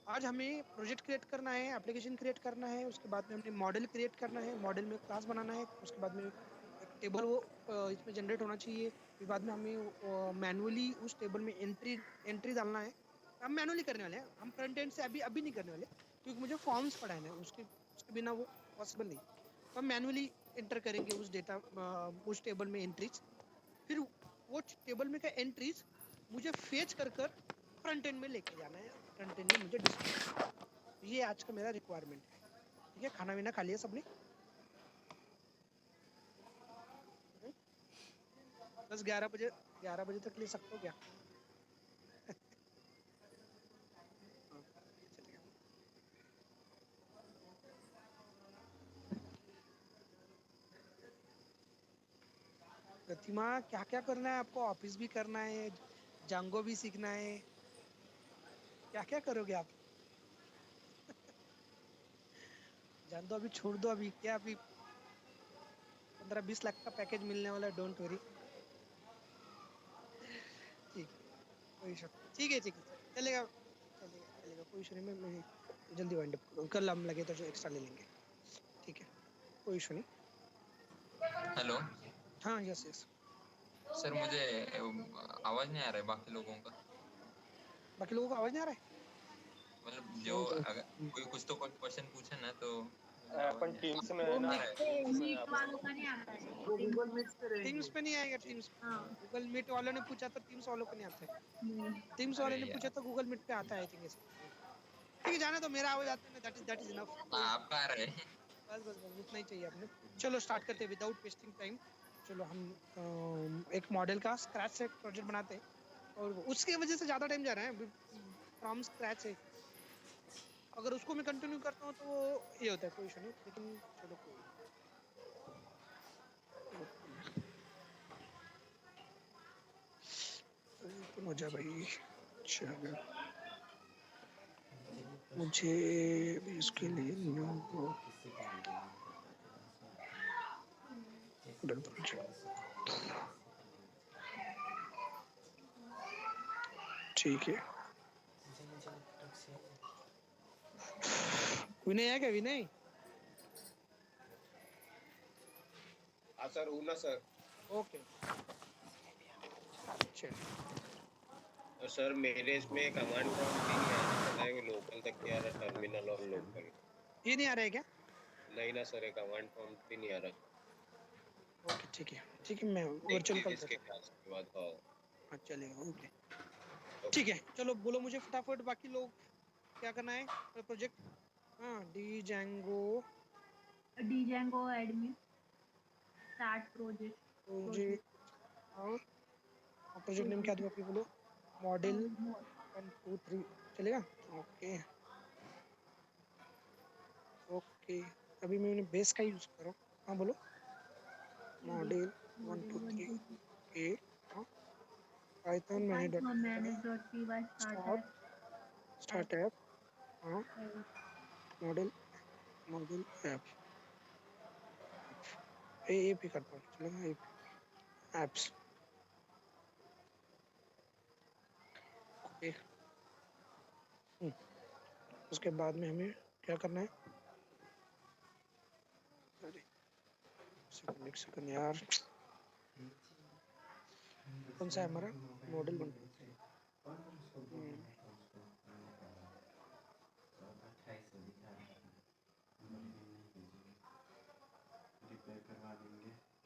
आज हमें project create करना है, एप्लीकेशन क्रिएट करना है, उसके बाद में हमने मॉडल क्रिएट करना है, मॉडल में क्लास बनाना है, उसके बाद में एक टेबल वो इसमें जनरेट होना चाहिए। फिर बाद में हमें मैनुअली उस टेबल में एंट्री एंट्री डालना है। हम मैनुअली करने वाले हैं, हम फ्रंट एंड से अभी अभी नहीं करने वाले, क्योंकि मुझे फॉर्म्स पढ़ाना है, उसके उसके बिना वो पॉसिबल नहीं। तो हम मैनुअली एंटर करेंगे उस डेटा, उस टेबल में एंट्रीज। फिर वो टेबल में का एंट्रीज मुझे फेच कर कर फ्रंट एंड में लेके जाना है, फ्रंट एंड में मुझे डिस्प्ले करना है। ये आज का मेरा रिक्वायरमेंट है। ठीक है, खाना वीना खा लिया सबने? 10-11 बजे, 11 बजे तक ले सकते हो क्या? हाँ, चलिए। प्रतिमा, क्या क्या करना है आपको? ऑफिस भी करना है, जांगो भी सीखना है, क्या क्या करोगे आप? जान दो, अभी छोड़ दो। अभी क्या, अभी 15-20 लाख का पैकेज मिलने वाला है, डोंट वरी। ठीक है, कोई इशू नहीं। ठीक है, ठीक है, चलेगा, चलेगा, चलेगा, कोई इशू नहीं। मैं जल्दी वाइंड अप करूँ, कल हम लगे तो जो एक्स्ट्रा ले लेंगे। ठीक है, कोई इशू नहीं। हेलो हाँ, यस यस। सर, मुझे आवाज नहीं आ रहा है बाकी लोगों का। बाकी लोगों को आवाज नहीं आ रहा है? मतलब जो डोंट अगर वरी। कोई कुछ तो कोई क्वेश्चन पूछे ना तो मुझे आवाज अपन नहीं आ टीम्स में है वो ना, आ मीट रहा है। टीम्स में मीट आप वालों लोग। का नहीं आता है वो टीम। गूगल मीट से टीम्स रहेंगे। पे नहीं आएगा, टीम्स। हाँ। गूगल मीट वालों ने पूछा तो टीम्स वालों को नहीं आता है। टीम्स अरे वालों ने पूछा यार, तो गूगल मीट पे आता है, आई थिंक। ठीक है, जाना तो, मेरा आवाज आता है ना, दैट इज इनफ। कोई आपका आ रहा है। बस बस बस उतना ही चाहिए आपने। चलो स्टार्ट ओके। करते हैं विदाउट वेस्टिंग टाइम। चलो हम एक मॉडल का स्क्रैच से एक प्रोजेक्ट बनाते हैं, और उसकी वजह से ज्यादा टाइम जा रहा है, फ्रॉम स्क्रैच है। अगर उसको मैं कंटिन्यू करता हूँ तो वो ये होता है, कोई इशू नहीं, लेकिन चलो कोई ओपन हो जा भाई। चलो, मुझे भी इसके लिए न्यू प्रोजेक्ट। ठीक है, विनय है क्या? विनय? हाँ सर, हूँ ना सर। ओके, चलो। और सर मेरे इसमें कमांड प्रॉम्प्ट भी नहीं आ रहा, पता है वो लोकल तक क्या आ रहा, टर्मिनल और लोकल। ये नहीं आ रहा है क्या? नहीं ना सर, ये कमांड प्रॉम्प्ट भी नहीं आ रहा। ओके, ठीक है, ठीक है, मैं वर्चुअल देखिए कॉल इसके करता हूँ। क्लास के बाद। हाँ। हाँ, चलेगा, ओके। ठीक ओके। है, चलो बोलो मुझे फटाफट, बाकी लोग क्या करना है प्रोजेक्ट? हाँ, django django admin start project. Project. और प्रोजेक्ट नेम क्या दूँ आपको, बोलो? मॉडल 1 2 3 चलेगा? Okay, okay. अभी मैंने बेस का यूज कर रहा हूँ। हाँ बोलो। Model 1 2 3 A. हाँ, पाइथन मैंने dot manage dot P Y start start start app. हाँ, मॉडल मॉडल ऐप ए पे करता हूँ, चलेगा? A apps. ओके। उसके बाद में हमें क्या करना है? अरे, सेकंड, एक सेकंड यार। कौन सा है हमारा? मॉडल 1 2 3।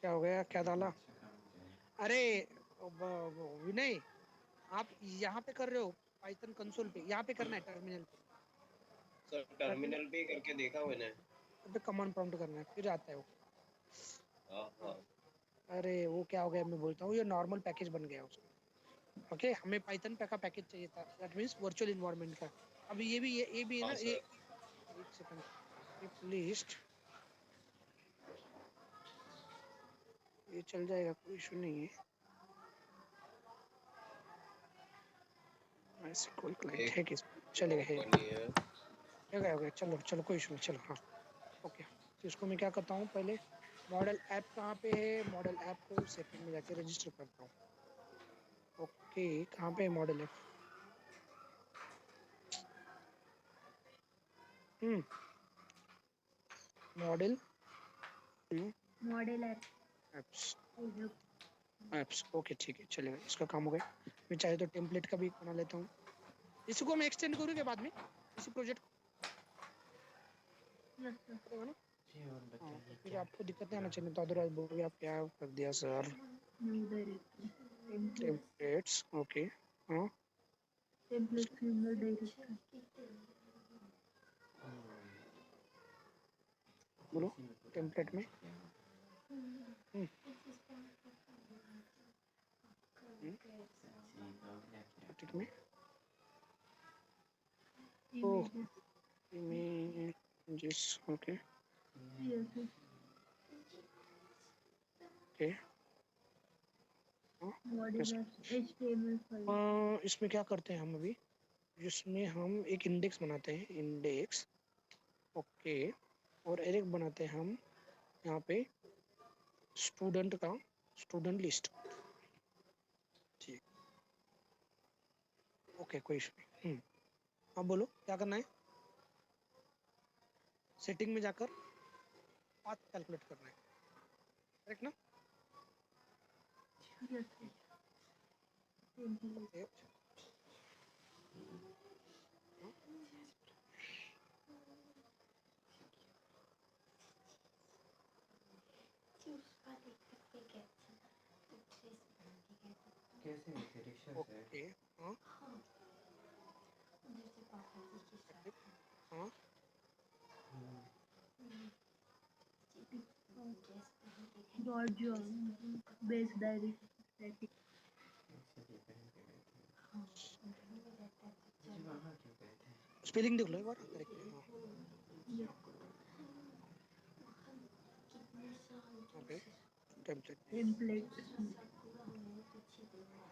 क्या हो गया? क्या डाला? अरे विनय, आप यहाँ पे कर रहे हो पाइथन कंसोल पे, यहाँ पे करना है टर्मिनल पे। सर टर्मिनल टर्मिनल पे करके देखा मैंने। पे कमांड प्रॉम्प्ट करना है, फिर आता है वो। हाँ हाँ। अरे वो क्या हो गया, मैं बोलता हूँ, ये नॉर्मल पैकेज बन गया उसका। ओके, हमें पाइथन पे का पैकेज चाहिए था, दैट मीन्स वर्चुअल इन्वायरमेंट का। अब ये भी है हाँ ना, ये सर। एक सेकंड। लिस्ट ये चल जाएगा, कोई इशू नहीं है। ऐसे कोई क्लाइंट एक है कि चलेगा? है, ओपन ही है। हो गया, चलो चलो, कोई इशू नहीं, चलो। हाँ, ओके। तो इसको मैं क्या करता हूँ, पहले मॉडल ऐप कहाँ पे है? मॉडल ऐप को सेटिंग में जाके रजिस्टर करता हूँ। ओके, कहाँ पे है model app? Model model apps apps okay ठीक है चलेगा, इसका काम हो गया। मैं चाहे तो टेम्पलेट का भी बना लेता हूँ। इसको मैं एक्सटेंड करूँ क्या बाद में इसी प्रोजेक्ट यस सर। को ना? हाँ फिर आपको दिक्कत नहीं आना चाहिए, तो अदरवाइज बोलोगे आप क्या कर दिया sir. New directory templates okay हाँ टेम्पलेट सिंगल डायरेक्टरी बोलो टेम्पलेट में टेम्पलेट में oh images okay yes okay model HTML file इसमें क्या करते हैं हम अभी, जिसमें हम एक इंडेक्स बनाते हैं इंडेक्स ओके, और एक बनाते हैं हम यहाँ पे स्टूडेंट का स्टूडेंट लिस्ट ठीक ओके कोई इशू नहीं। अब बोलो क्या करना है, सेटिंग में जाकर पाथ कैलकुलेट करना है करेक्ट ना। यस टेम्पलेट ओके हाँ हाँ डॉट बेस डायरेक्टरी स्पेलिंग देख लो एक बार करेक्ट है हाँ ओके टेम्पलेट टेम्पलेट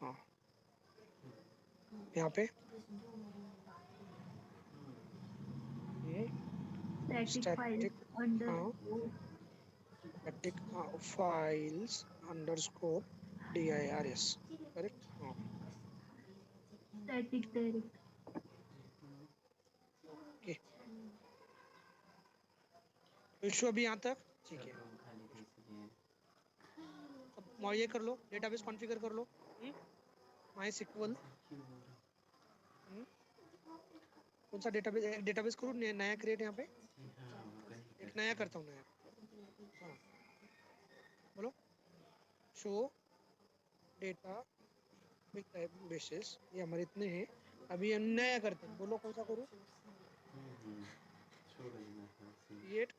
हाँ यहाँ पे स्टैटिक फाइल स्टैटिक अंडर हाँ static files underscore dirs correct हाँ स्टैटिक डायरेक्टरी ओके इशू अभी यहाँ तक ठीक है। अब ये कर लो डेटाबेस कॉन्फ़िगर कर लो MySQL कौन सा डेटाबेस, एक डेटाबेस करूँ नया क्रिएट यहाँ पे एक नया करता हूँ नया हाँ बोलो शो डेटा बेसिस ये हमारे इतने हैं, अभी हम नया करते हैं बोलो कौन सा करूँ क्रिएट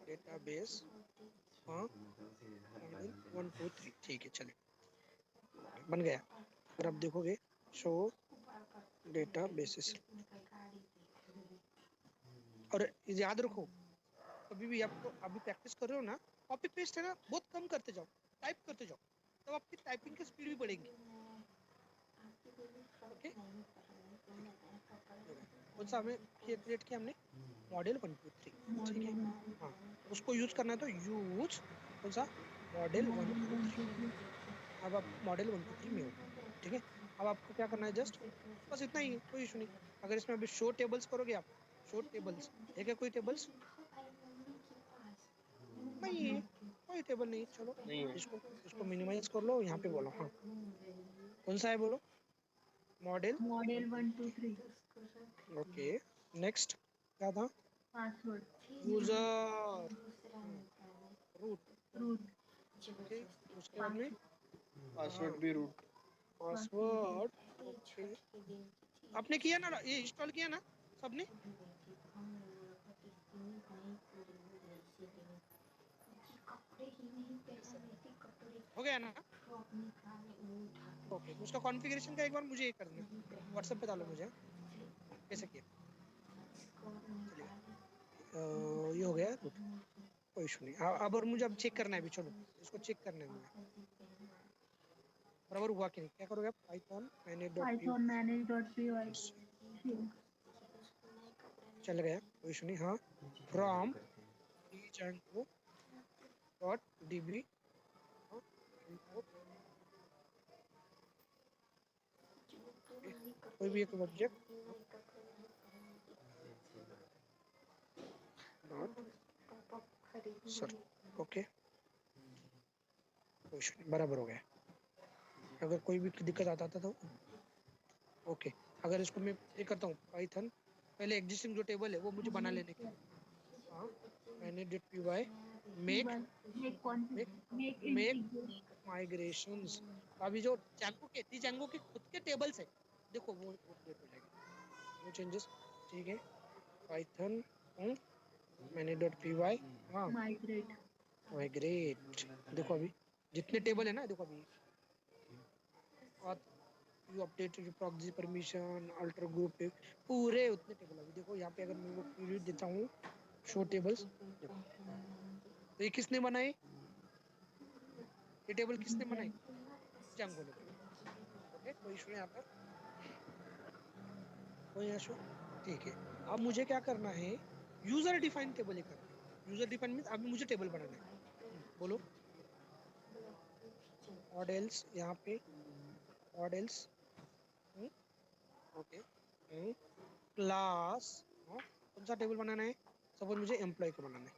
डेटाबेस हाँ मॉडल 1 2 3 ठीक है चले बन गया। अगर आप देखोगे शो डेटा बेसिस और याद रखो कभी भी आपको अभी प्रैक्टिस कर रहे हो ना कॉपी पेस्ट है ना बहुत कम करते जाओ, टाइप करते जाओ तब आपकी टाइपिंग की स्पीड भी बढ़ेगी ओके। कौन सा हमें क्रिएट किया हमने मॉडल 1 2 3 ठीक है हाँ उसको यूज करना है तो यूज कौन सा मॉडल 1 2 3 अब आप मॉडल 1 2 3 में हो ठीक है। अब आपको क्या करना है जस्ट बस इतना ही है कोई इशू नहीं। अगर इसमें अभी शो टेबल्स करोगे आप शो टेबल्स है क्या कोई टेबल्स नहीं है कोई टेबल नहीं चलो नहीं है। इसको इसको मिनिमाइज कर लो यहाँ पे बोलो हाँ कौन सा है बोलो मॉडल मॉडल 1 2 3 ओके नेक्स्ट क्या था password user root root okay उसके बाद में पासवर्ड भी रूट पासवर्ड ओके आपने किया ना ये इंस्टॉल किया ना सबने हो गया ना ओके उसका कॉन्फ़िगरेशन का एक बार मुझे ये कर देना व्हाट्सएप पे डालो मुझे कैसे किया चलिए ये हो गया रूट कोई इशू नहीं अब और मुझे अब चेक करना है अभी चलो इसको चेक करना है मुझे बराबर हुआ कि नहीं क्या करोगे आप पाइथन पाइथन manage.py चल गया कोई इशू नहीं हाँ फ्रॉम django डॉट db कोई भी एक ऑब्जेक्ट डॉट सर ओके बराबर हो गया। अगर कोई भी दिक्कत आता था तो ओके। अगर इसको मैं ये करता हूँ पाइथन पहले एग्जिस्टिंग जो टेबल है वो मुझे बना लेने के। हाँ मैंने डिट पी वाई मेक मेक कौन सी? Make make make integration. Migrations. अभी जो जैंगो के खुद के टेबल्स है देखो वो क्रिएट हो जाएगा वो चेंजेस। ठीक है पाइथन मैंने डॉट पी वाई हाँ माइग्रेट। माइग्रेट। देखो अभी जितने टेबल है ना देखो अभी you updated proxy permission alter group पूरे उतने टेबल अभी देखो यहाँ पे अगर मैं वो पीरियड देता हूँ शो टेबल्स देखो तो ये किसने बनाए ये टेबल किसने बनाए जंगो ने बनाए। ओके कोई इशू यहाँ पर कोई इशू ठीक है। अब मुझे क्या करना है यूजर डिफाइन टेबल ही करना है। यूजर डिफाइन मीन्स अभी मुझे टेबल बनाना है। बोलो मॉडल्स यहाँ पे मॉडल्स ओके क्लास कौन सा टेबल बनाना है सपोज मुझे एम्प्लॉय का बनाना है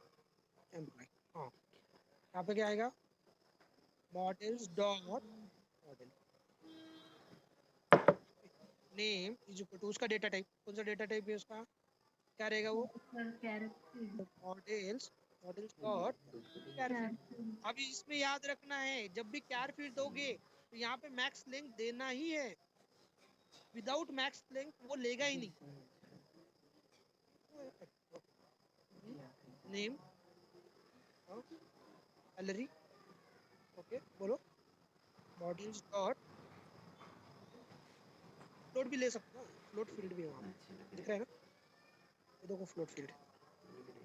एम्प्लॉय हाँ यहाँ पे क्या आएगा models dot model name is equal to उसका डेटा टाइप कौन सा डेटा टाइप है उसका क्या रहेगा वो character. Models models dot char field. अभी इसमें याद रखना है जब भी कैर फील्ड दोगे तो यहाँ पे मैक्स लेंथ देना ही है विदाउट मैक्स लेंथ वो लेगा ही नहीं। नेम सैलरी ओके बोलो मॉडल्स डॉट फ्लोट भी ले सकते हो फ्लोट फील्ड भी है वहाँ पे दिख रहा है ना ये देखो फ्लोट फील्ड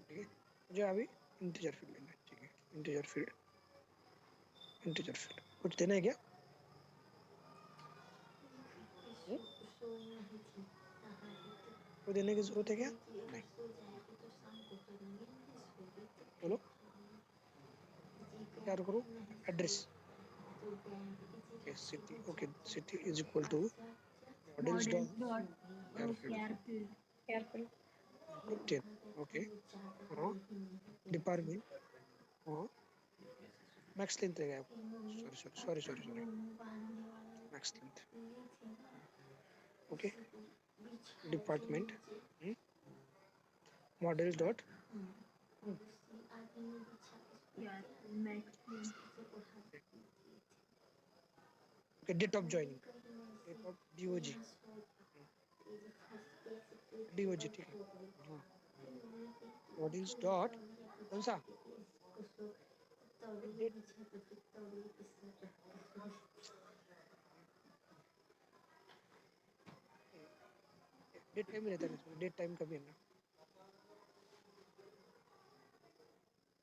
ठीक है मुझे अभी इंटीजर फील्ड लेना है ठीक है इंटीजर फील्ड कुछ देना है क्या कोई देने की जरूरत है क्या नहीं बोलो क्या करूँ address okay city is equal to models models dot dot charfield. Ten okay हाँ डिपार्टमेंट हाँ मैक्स लेंथ रहेगा sorry max length okay department models dot max. Okay date of joining date of DOG ठीक है हाँ models dot कौन सा date date time रहता है ना डेट टाइम का भी है ना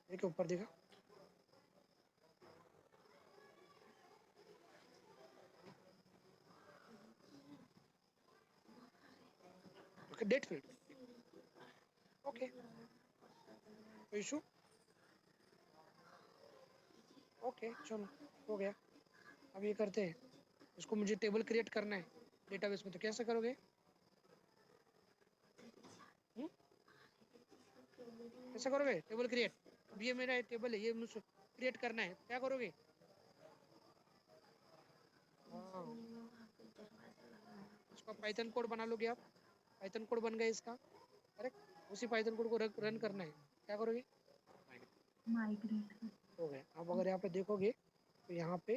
देखो ऊपर देखा ओके डेट फील्ड ओके कोई इशू ओके चलो हो गया। अब ये करते हैं इसको मुझे टेबल क्रिएट करना है डेटाबेस में तो कैसे करोगे कैसे करोगे टेबल क्रिएट। अब ये मेरा टेबल है ये मुझे क्रिएट करना है क्या करोगे हाँ इसका पाइथन कोड बना लोगे आप पाइथन कोड बन गया इसका करेक्ट उसी पाइथन कोड को रन करना है क्या करोगे माइग्रेट। हो गया। अब अगर यहाँ पे देखोगे तो यहाँ पे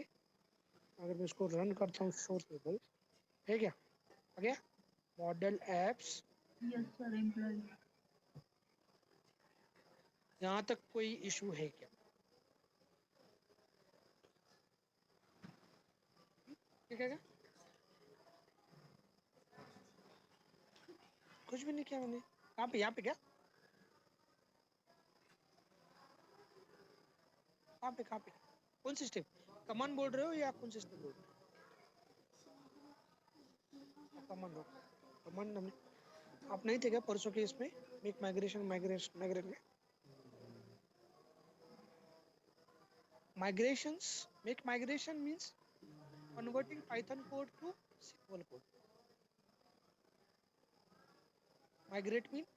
अगर मैं इसको रन करता हूँ शो टेबल है क्या आ गया model apps yes sir employ. यहाँ तक कोई इशू है क्या ठीक है क्या कुछ भी नहीं किया मैंने यहाँ पे क्या कहाँ पे कौन सी स्टेप कमांड बोल रहे हो या कौन सी स्टेप बोल रहे हो कमांड हमने आप नहीं थे क्या परसों के इसमें मेक माइग्रेट में migrations make migration means converting python code to sql code migrate mean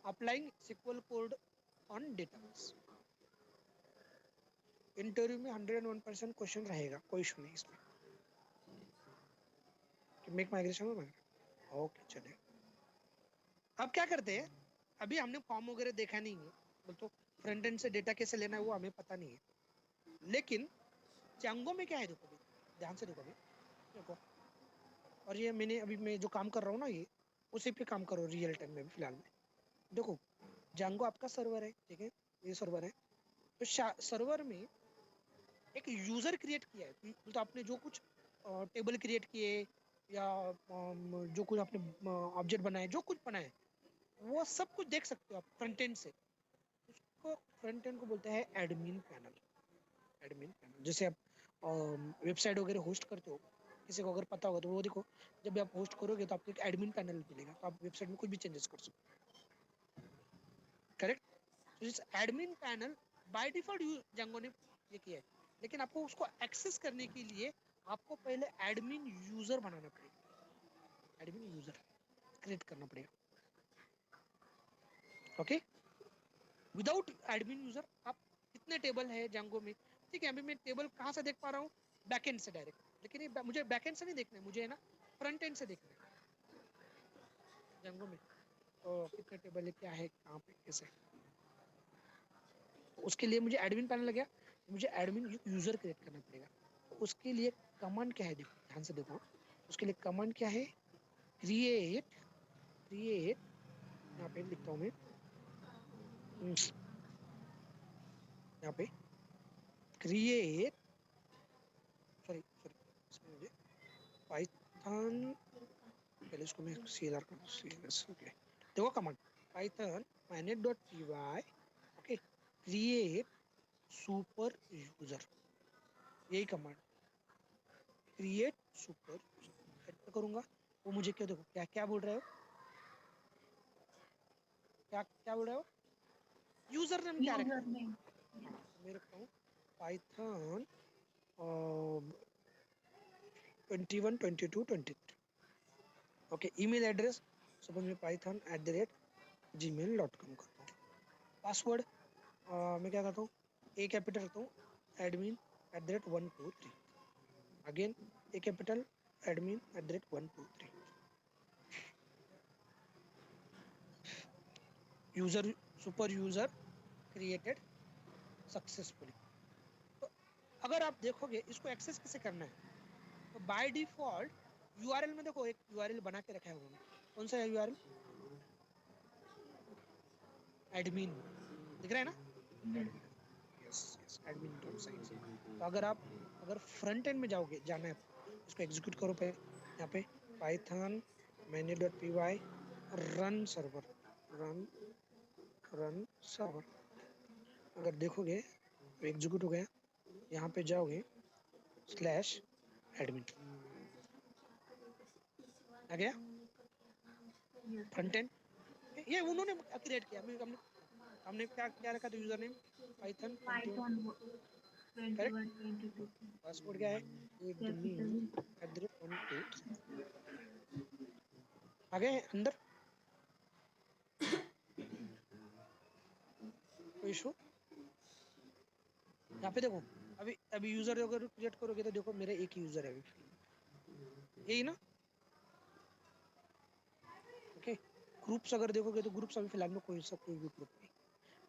applying SQL code on database. Interview में 101% क्वेश्चन रहेगा, कोई इशू नहीं इसमें। मेक माइग्रेशन में ओके चलिए। अब क्या करते हैं, अभी हमने फॉर्म वगैरह देखा नहीं है, बोल तो फ्रंट एंड से डेटा कैसे लेना है वो हमें पता नहीं है। लेकिन Django में क्या है देखो अभी, ध्यान से देखो अभी देखो। और ये मैं जो काम कर रहा हूँ ना, ये उसी पे काम कर रहा हूँ रियल टाइम में फिलहाल में। देखो Django आपका सर्वर है, ठीक है, ये सर्वर है। तो सर्वर में एक यूजर क्रिएट किया है, तो आपने जो कुछ टेबल क्रिएट किए या जो कुछ आपने ऑब्जेक्ट बनाए, जो कुछ बनाए, वो सब कुछ देख सकते हो आप फ्रंट एंड से। उसको फ्रंट एंड को बोलते हैं एडमिन पैनल। एडमिन पैनल जैसे आप वेबसाइट वगैरह होस्ट करते हो, किसी को अगर पता होगा तो वो देखो, जब भी आप होस्ट करोगे तो आपको एक एडमिन पैनल मिलेगा, तो आप वेबसाइट में कुछ भी चेंजेस कर सकते हो, करेक्ट। तो इस admin panel by default Django ने ये किया है, लेकिन आपको उसको एक्सेस करने के लिए आपको पहले एडमिन यूजर बनाना पड़ेगा, एडमिन यूजर क्रिएट करना पड़ेगा। ओके, विदाउट एडमिन यूजर आप कितने टेबल है Django में, ठीक है। अभी मैं टेबल कहाँ से देख पा रहा हूँ, बैकएंड से डायरेक्ट, लेकिन ये मुझे बैकएंड से नहीं देखना है, मुझे है ना फ्रंट एंड से देखना है Django में। तो कितने टेबल है, क्या है, कहाँ पे, कैसे, तो उसके लिए मुझे एडमिन पैनल लग गया, मुझे एडमिन यूजर क्रिएट करना पड़ेगा। तो उसके लिए कमांड क्या है, देखो ध्यान से देखो। उसके लिए कमांड क्या है, क्रिएट क्रिएट यहाँ पे लिखता हूँ मैं, यहाँ पे क्रिएट, सॉरी सॉरी, इसमें मुझे पाइथन, पहले इसको मैं सीधा कर दूँ, ओके। देखो कमांड पाइथन मैनेज.py, ओके, क्रिएट सुपर यूजर, यही कमांड क्रिएट सुपर यूजर करूंगा। वो मुझे क्या, देखो क्या क्या बोल रहे हो, क्या क्या बोल रहे हो, यूजर नेम क्या रखा है, यूजर नेम। हाँ मैं रखता हूँ Python 21 22 23। Okay, email address suppose मैं python@gmail.com करता हूँ। पासवर्ड मैं क्या करता हूँ, ए कैपिटल रखता हूँ, admin@123, again A capital, admin@123। User super user created successfully. तो अगर आप देखोगे इसको एक्सेस कैसे करना है, तो बाय डिफॉल्ट यूआरएल में देखो एक यूआरएल बना के रखा है उन्होंने, कौन सा है यूआरएल, एडमिन, दिख रहा है ना, यस यस admin.science। तो अगर फ्रंट एंड में जाओगे, जाना है इसको एग्जीक्यूट करो पे, यहाँ पे पाइथन मैनेज.py run server, run run server, अगर देखोगे तो एग्जीक्यूट हो गया। यहाँ पे जाओगे /admin, आ गया फ्रंट एंड। ये उन्होंने क्रिएट किया, हमने हमने क्या क्या रखा था, user name Python 21, Python correct. 21 22 password क्या है, कैपिटल admin@123, आ गए अंदर, कोई इशू। यहाँ पे देखो अभी अभी यूजर अगर क्रिएट करोगे तो देखो मेरा एक ही यूजर है अभी, यही ना, ओके। ग्रुप्स अगर देखोगे तो ग्रुप्स अभी फिलहाल में कोई भी ग्रुप नहीं।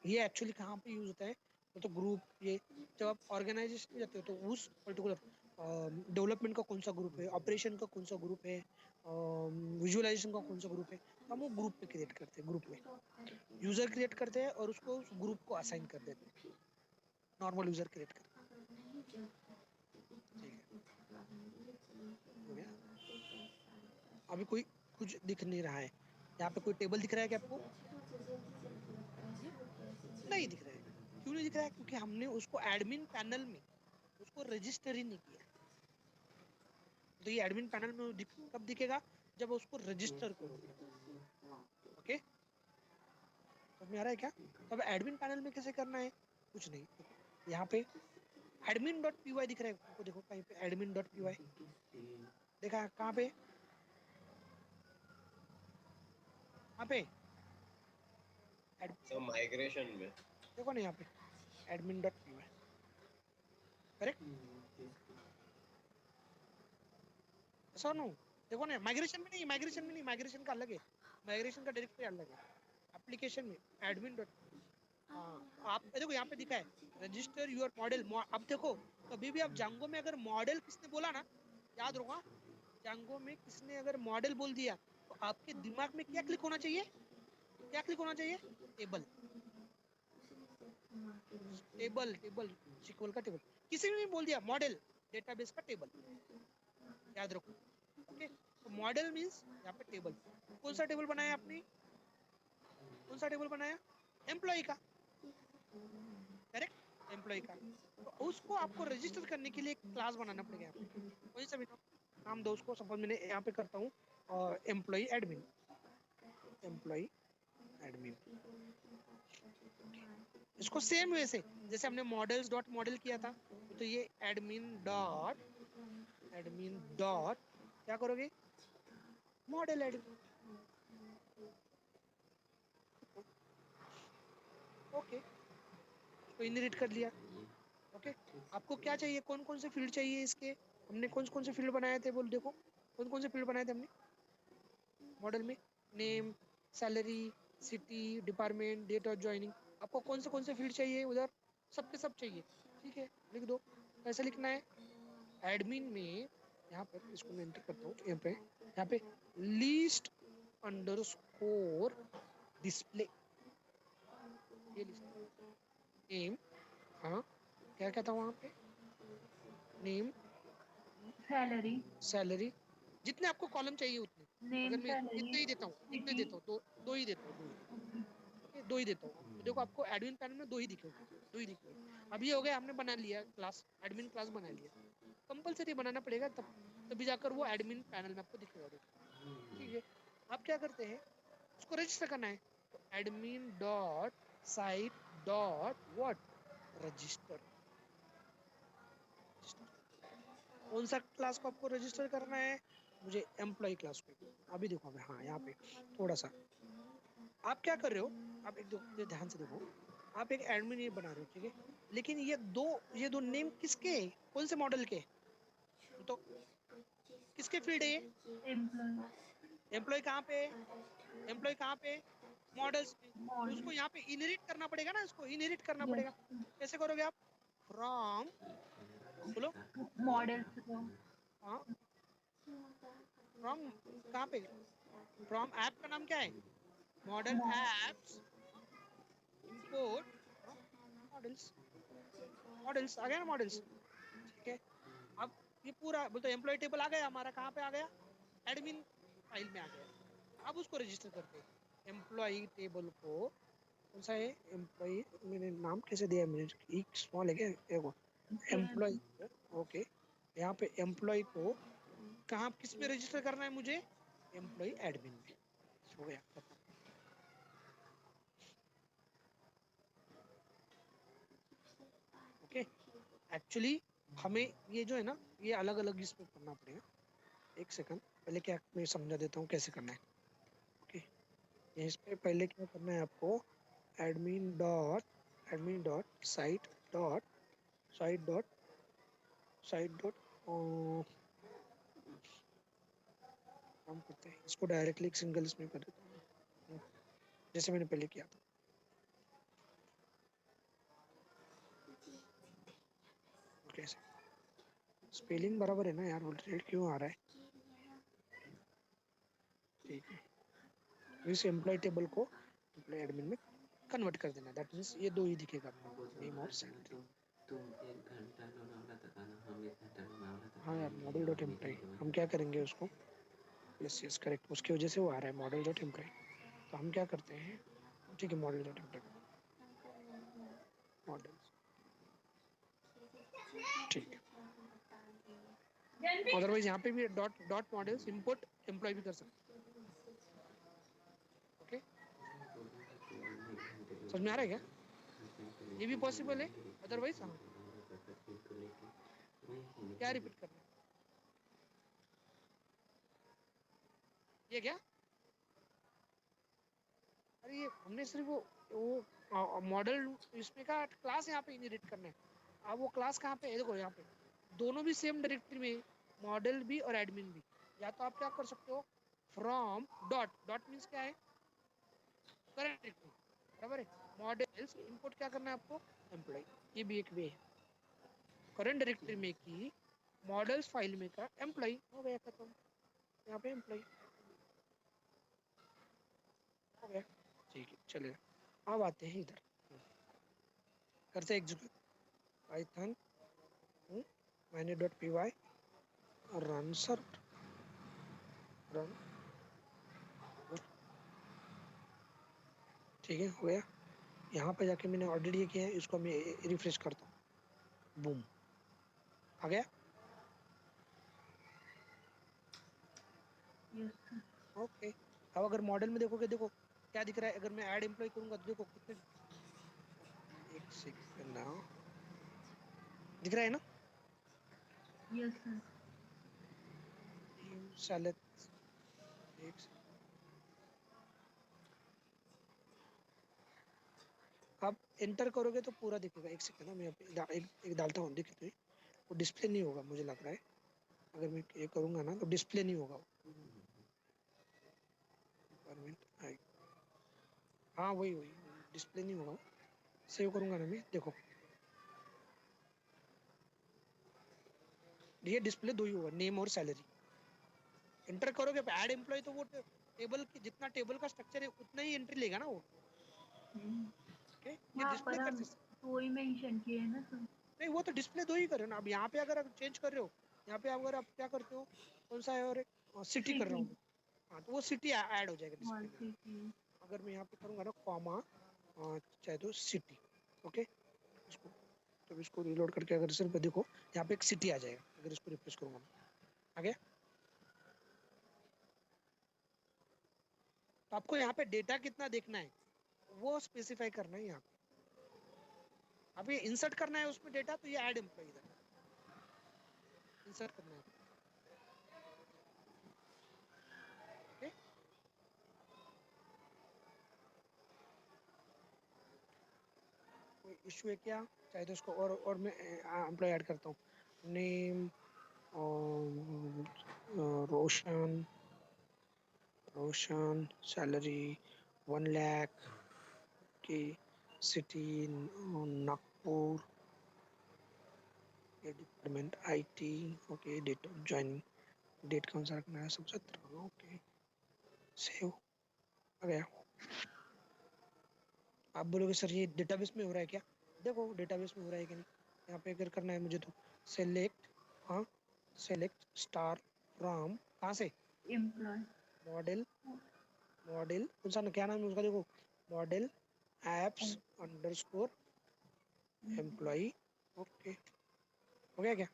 ये एक्चुअली कहाँ पे यूज होता है, तो ग्रुप ये जब आप ऑर्गेनाइजेशन में जाते हो तो उस पर्टिकुलर डेवलपमेंट का कौन सा ग्रुप है, ऑपरेशन का कौन सा ग्रुप है, विजुअलाइजेशन का कौन सा ग्रुप है, तो हम वो ग्रुप पे क्रिएट करते हैं, ग्रुप में यूजर क्रिएट करते हैं और उसको उस ग्रुप को असाइन कर देते हैं, नॉर्मल यूजर क्रिएट करते हैं, ठीक है, हो गया। अभी कोई कुछ दिख नहीं रहा है, यहाँ पे कोई टेबल दिख रहा है क्या आपको, नहीं दिख रहा है। क्यों नहीं दिख रहा है, क्योंकि हमने उसको एडमिन पैनल में उसको रजिस्टर ही नहीं किया। तो ये एडमिन पैनल में कब दिखेगा, जब उसको रजिस्टर करोगे, ओके। समझ में आ रहा है क्या, तो अब एडमिन पैनल में कैसे करना है, कुछ नहीं, यहाँ पे admin.py दिख रहा है आपको, देखो कहीं पे admin.py देखा, कहाँ पे, कहाँ पे, सर माइग्रेशन में देखो ना यहाँ पे admin dot P Y, correct? ऐसा नो, देखो ना माइग्रेशन में नहीं, माइग्रेशन का अलग है, माइग्रेशन का डायरेक्टरी अलग है। एप्लीकेशन में एडमिन डॉट, हाँ आप देखो यहाँ पे दिखा है रजिस्टर योर मॉडल। अब देखो कभी भी आप जांगो में अगर मॉडल किसने बोला ना, याद रखो, जांगो में किसने अगर मॉडल बोल दिया तो आपके दिमाग में क्या क्लिक होना चाहिए? क्या क्लिक होना चाहिए? टेबल, टेबल, टेबल, SQL का टेबल। किसी ने भी बोल दिया मॉडल, डेटाबेस का टेबल, याद रखो। ओके, तो मॉडल मींस यहाँ पे टेबल। कौन सा टेबल बनाया आपने? कौन सा टेबल बनाया? एम्प्लॉय का, करेक्ट, एम्प्लॉय का। तो उसको आपको रजिस्टर करने के लिए एक क्लास बनाना पड़ेगा यहाँ पे। कोई सा भी नाम दो उसको, सपोज मैंने यहाँ पे करता हूँ एम्प्लॉय एडमिन, एम्प्लॉय एडमिन। इसको सेम वे से जैसे हमने मॉडल्स डॉट मॉडल किया था, तो ये एडमिन डॉट क्या करोगे? Model admin. ओके, इसको इनहेरिट कर लिया। ओके, आपको क्या चाहिए, कौन कौन से फील्ड चाहिए इसके? हमने कौन कौन से फील्ड बनाए थे, बोल देखो कौन कौन से फील्ड बनाए थे हमने मॉडल में? Name, salary, city, department, date of joining. आपको कौन से फील्ड चाहिए उधर? सब के सब चाहिए, ठीक है, लिख दो। कैसे लिखना है? एडमिन में यहाँ पर इसको मैं एंटर करता हूँ, यहाँ पे लिस्ट अंडरस्कोर डिस्प्ले, ये लिस्ट नेम, हाँ क्या कहता हूँ वहाँ पे? नेम, सैलरी, सैलरी, जितने आपको कॉलम चाहिए उतने। नेम, अगर मैं सैलरी, इतने ही देता हूँ, इतने सिटी। देता हूँ, दो ही देता हूँ, दो ही देता हूँ। तो देखो आपको एडमिन पैनल में दो ही दिखेगा, दो ही दिखेगा। अब ये हो गया, हमने बना लिया क्लास, एडमिन क्लास बना लिया। कंपलसरी बनाना पड़ेगा, तब तभी जाकर वो एडमिन पैनल में आपको दिखेगा। ठीक है, आप क्या करते हैं, उसको रजिस्टर करना है, तो admin dot site dot what, register. कौन सा क्लास को आपको रजिस्टर करना है? मुझे एम्प्लॉय क्लास को। अभी देखो, हाँ यहाँ पे थोड़ा सा आप क्या कर रहे हो, आप एक दो ध्यान से देखो, आप एक एडमिन ये बना रहे हो, ठीक है, लेकिन ये दो नेम किसके हैं? कौन से मॉडल के? तो किसके फील्ड है ये? एम्प्लॉय, एम्प्लॉय कहाँ पे है? एम्प्लॉय कहाँ पे? मॉडल्स में। तो मॉडल, उसको यहाँ पे इनहेरिट करना पड़ेगा ना, इसको इनहेरिट करना पड़ेगा। यस, कैसे करोगे आप? फ्रॉम, बोलो, मॉडल्स को, हाँ, फ्रॉम कहाँ पे? फ्रॉम ऐप का नाम क्या है? Model apps, import models. Models आ गया ना, मॉडल्स, ठीक है। अब ये पूरा बोलते एम्प्लॉय टेबल आ गया हमारा, कहाँ पे आ गया? एडमिन फाइल में आ गया। अब उसको रजिस्टर करते हैं। एम्प्लॉय टेबल को कौन सा है? एम्प्लॉय, मैंने नाम कैसे दिया है? मैंने एक स्मॉल है क्या? देखो एम्प्लॉय, ओके, यहाँ पे एम्प्लॉय को कहाँ किस में रजिस्टर करना है मुझे? एम्प्लॉय एडमिन में। हो गया खत्म। ओके, एक्चुअली हमें ये जो है ना, ये अलग अलग इसमें करना पड़ेगा। एक सेकंड, पहले क्या मैं समझा देता हूँ कैसे करना है। ओके, इस पे पहले क्या करना है आपको? Admin dot site dot com करते हैं, इसको डायरेक्टली एक सिंगल इसमें कर देता हूँ, जैसे मैंने पहले किया था। कैसे स्पेलिंग बराबर है ना यार? ऑल्टरनेट क्यों आ रहा है? ठीक है, इस एम्प्लॉय टेबल को एम्प्लॉय एडमिन में कन्वर्ट कर देना। दैट मीन्स ये दो ही दिखेगा, नेम और सैलरी। हाँ यार, मॉडल डॉट एम्प्लॉय हम क्या करेंगे उसको? यस यस करेक्ट, उसकी वजह से वो आ रहा है मॉडल डॉट एम्प्लॉय। तो हम क्या करते हैं, ठीक है, मॉडल डॉट एम्प्लॉय मॉडल, ठीक है। अदरवाइज यहाँ पे भी dot dot models import employ भी कर सकते हैं। ओके, समझ में आ रहा है क्या? ये भी पॉसिबल है, अदरवाइज हाँ, क्या रिपीट करना है? ये क्या? अरे ये हमने सिर्फ वो मॉडल इसमें का क्लास यहाँ पे इनहेरिट करना है। अब वो क्लास कहाँ पे है, देखो यहाँ पे दोनों भी सेम डायरेक्टरी में, मॉडल भी और एडमिन भी। या तो आप क्या कर सकते हो, फ्रॉम डॉट, डॉट मीन्स क्या है, करंट डायरेक्टरी, बराबर है। मॉडल्स इंपोर्ट क्या करना है आपको, एम्प्लॉय, ये भी एक वे है। करंट डायरेक्टरी में की मॉडल्स फाइल में का एम्प्लॉय, हो गया खत्म, यहाँ पे एम्प्लॉय हो गया। ठीक है चलेगा। अब आते हैं इधर, करते एग्जीक्यूट पाइथन मैने.py रन सर्ट रन, ठीक है हो गया। यहाँ पे जाके मैंने ऑलरेडी ये किया है, इसको मैं रिफ्रेश करता हूँ, बूम आ गया। Yes sir. ओके, अब अगर मॉडल में देखोगे, देखो क्या दिख रहा है, अगर मैं ऐड एम्प्लॉय करूंगा तो देखो कितने, एक सेकंड ना, दिख रहा है ना, यस सर। सेलेक्ट, आप एंटर करोगे तो पूरा दिखेगा। एक सेकंड ना, मैं एक डालता हूँ, दिखे तो वो डिस्प्ले नहीं होगा मुझे लग रहा है। अगर मैं ये करूँगा ना तो डिस्प्ले नहीं होगा। हाँ वही वही डिस्प्ले नहीं होगा। सेव करूँगा ना मैं, देखो ये डिस्प्ले दो ही होगा, नेम और सैलरी। एंटर करोगे ऐड एम्प्लॉय तो वो टेबल की, जितना टेबल का स्ट्रक्चर है उतना ही एंट्री लेगा ना वो। ओके, ये यहाँ डिस्प्ले पर कर हम सकते, दो ही मेंशन किए हैं ना सर। नहीं वो तो डिस्प्ले दो ही करे ना। अब यहाँ पे अगर आप चेंज कर रहे हो, यहाँ पे अगर आप क्या करते हो, कौन सा है, और सिटी कर रहा सिटी, हूँ, हाँ तो वो सिटी ऐड हो जाएगा स्मॉल डिस्प्ले में। सिटी। अगर मैं यहाँ पे करूँगा ना कॉमा, चाहे तो सिटी, ओके इसको, तो इसको रिलोड करके अगर सिर्फ देखो यहाँ पे एक सिटी आ जाएगा। अगर इसको रिफ्रेश करूँगा मैं, आ गया। तो आपको यहाँ पे डेटा कितना देखना है वो स्पेसिफाई करना है यहाँ पे। अब ये इंसर्ट करना है उसमें डेटा, तो ये ऐड एम्प्लॉय इधर इंसर्ट करना है, ओके। कोई इशू है क्या, चाहे तो इसको और मैं एम्प्लॉय ऐड करता हूँ, नेम रोशन, रोशन सैलरी 1 लाख की, city Nagpur, department IT, okay, date of joining, date कौन सा रखना है, सब 17, ओके सेव, आ गया। आप बोलोगे सर ये डेटाबेस में हो रहा है क्या, देखो डेटाबेस में हो रहा है कि नहीं। यहाँ पे अगर करना है मुझे तो सेलेक्ट, हाँ सेलेक्ट स्टार फ्रॉम, कहाँ से, एम्प्लॉय, मॉडल, मॉडल कौन सा, क्या नाम है उसका, देखो model apps underscore employee, okay हो गया क्या।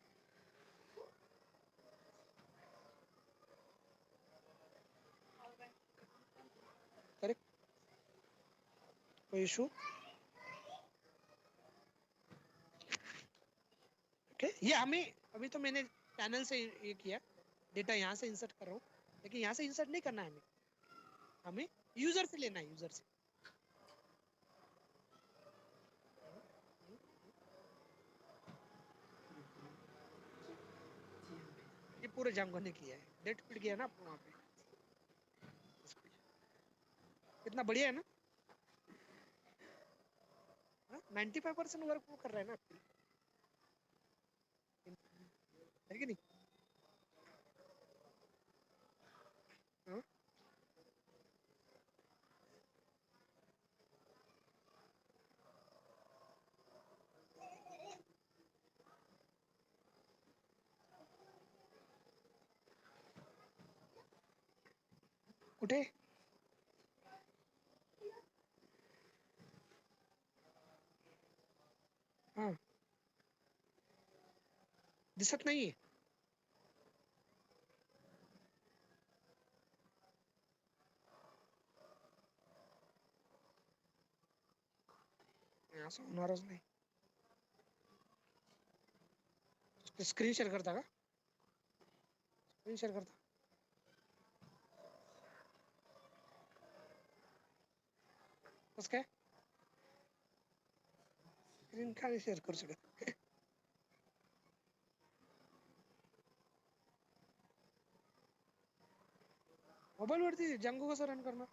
करेक्ट, कोई इशू, ओके। ये हमें अभी तो मैंने पैनल से ये किया, डेटा यहाँ से इंसर्ट कर रहा हूँ, लेकिन यहाँ से इंसर्ट नहीं करना है हमें, हमें यूजर से लेना है, यूजर से। ये पूरे जांगो ने किया है, डेट फिट किया ना वहाँ पे, कितना बढ़िया है ना। 95% वर्क वो कर रहा है ना आपके लिए, है कि नहीं। हाँ? कुठे, हाँ दिसत नाहीये, असं होणारच नाही। स्क्रीन शेअर करता का, स्क्रीन शेअर करता, कसं काय स्क्रीन का नाही शेअर करू शकत मोबाईल वरती जंगो कसं रन करणार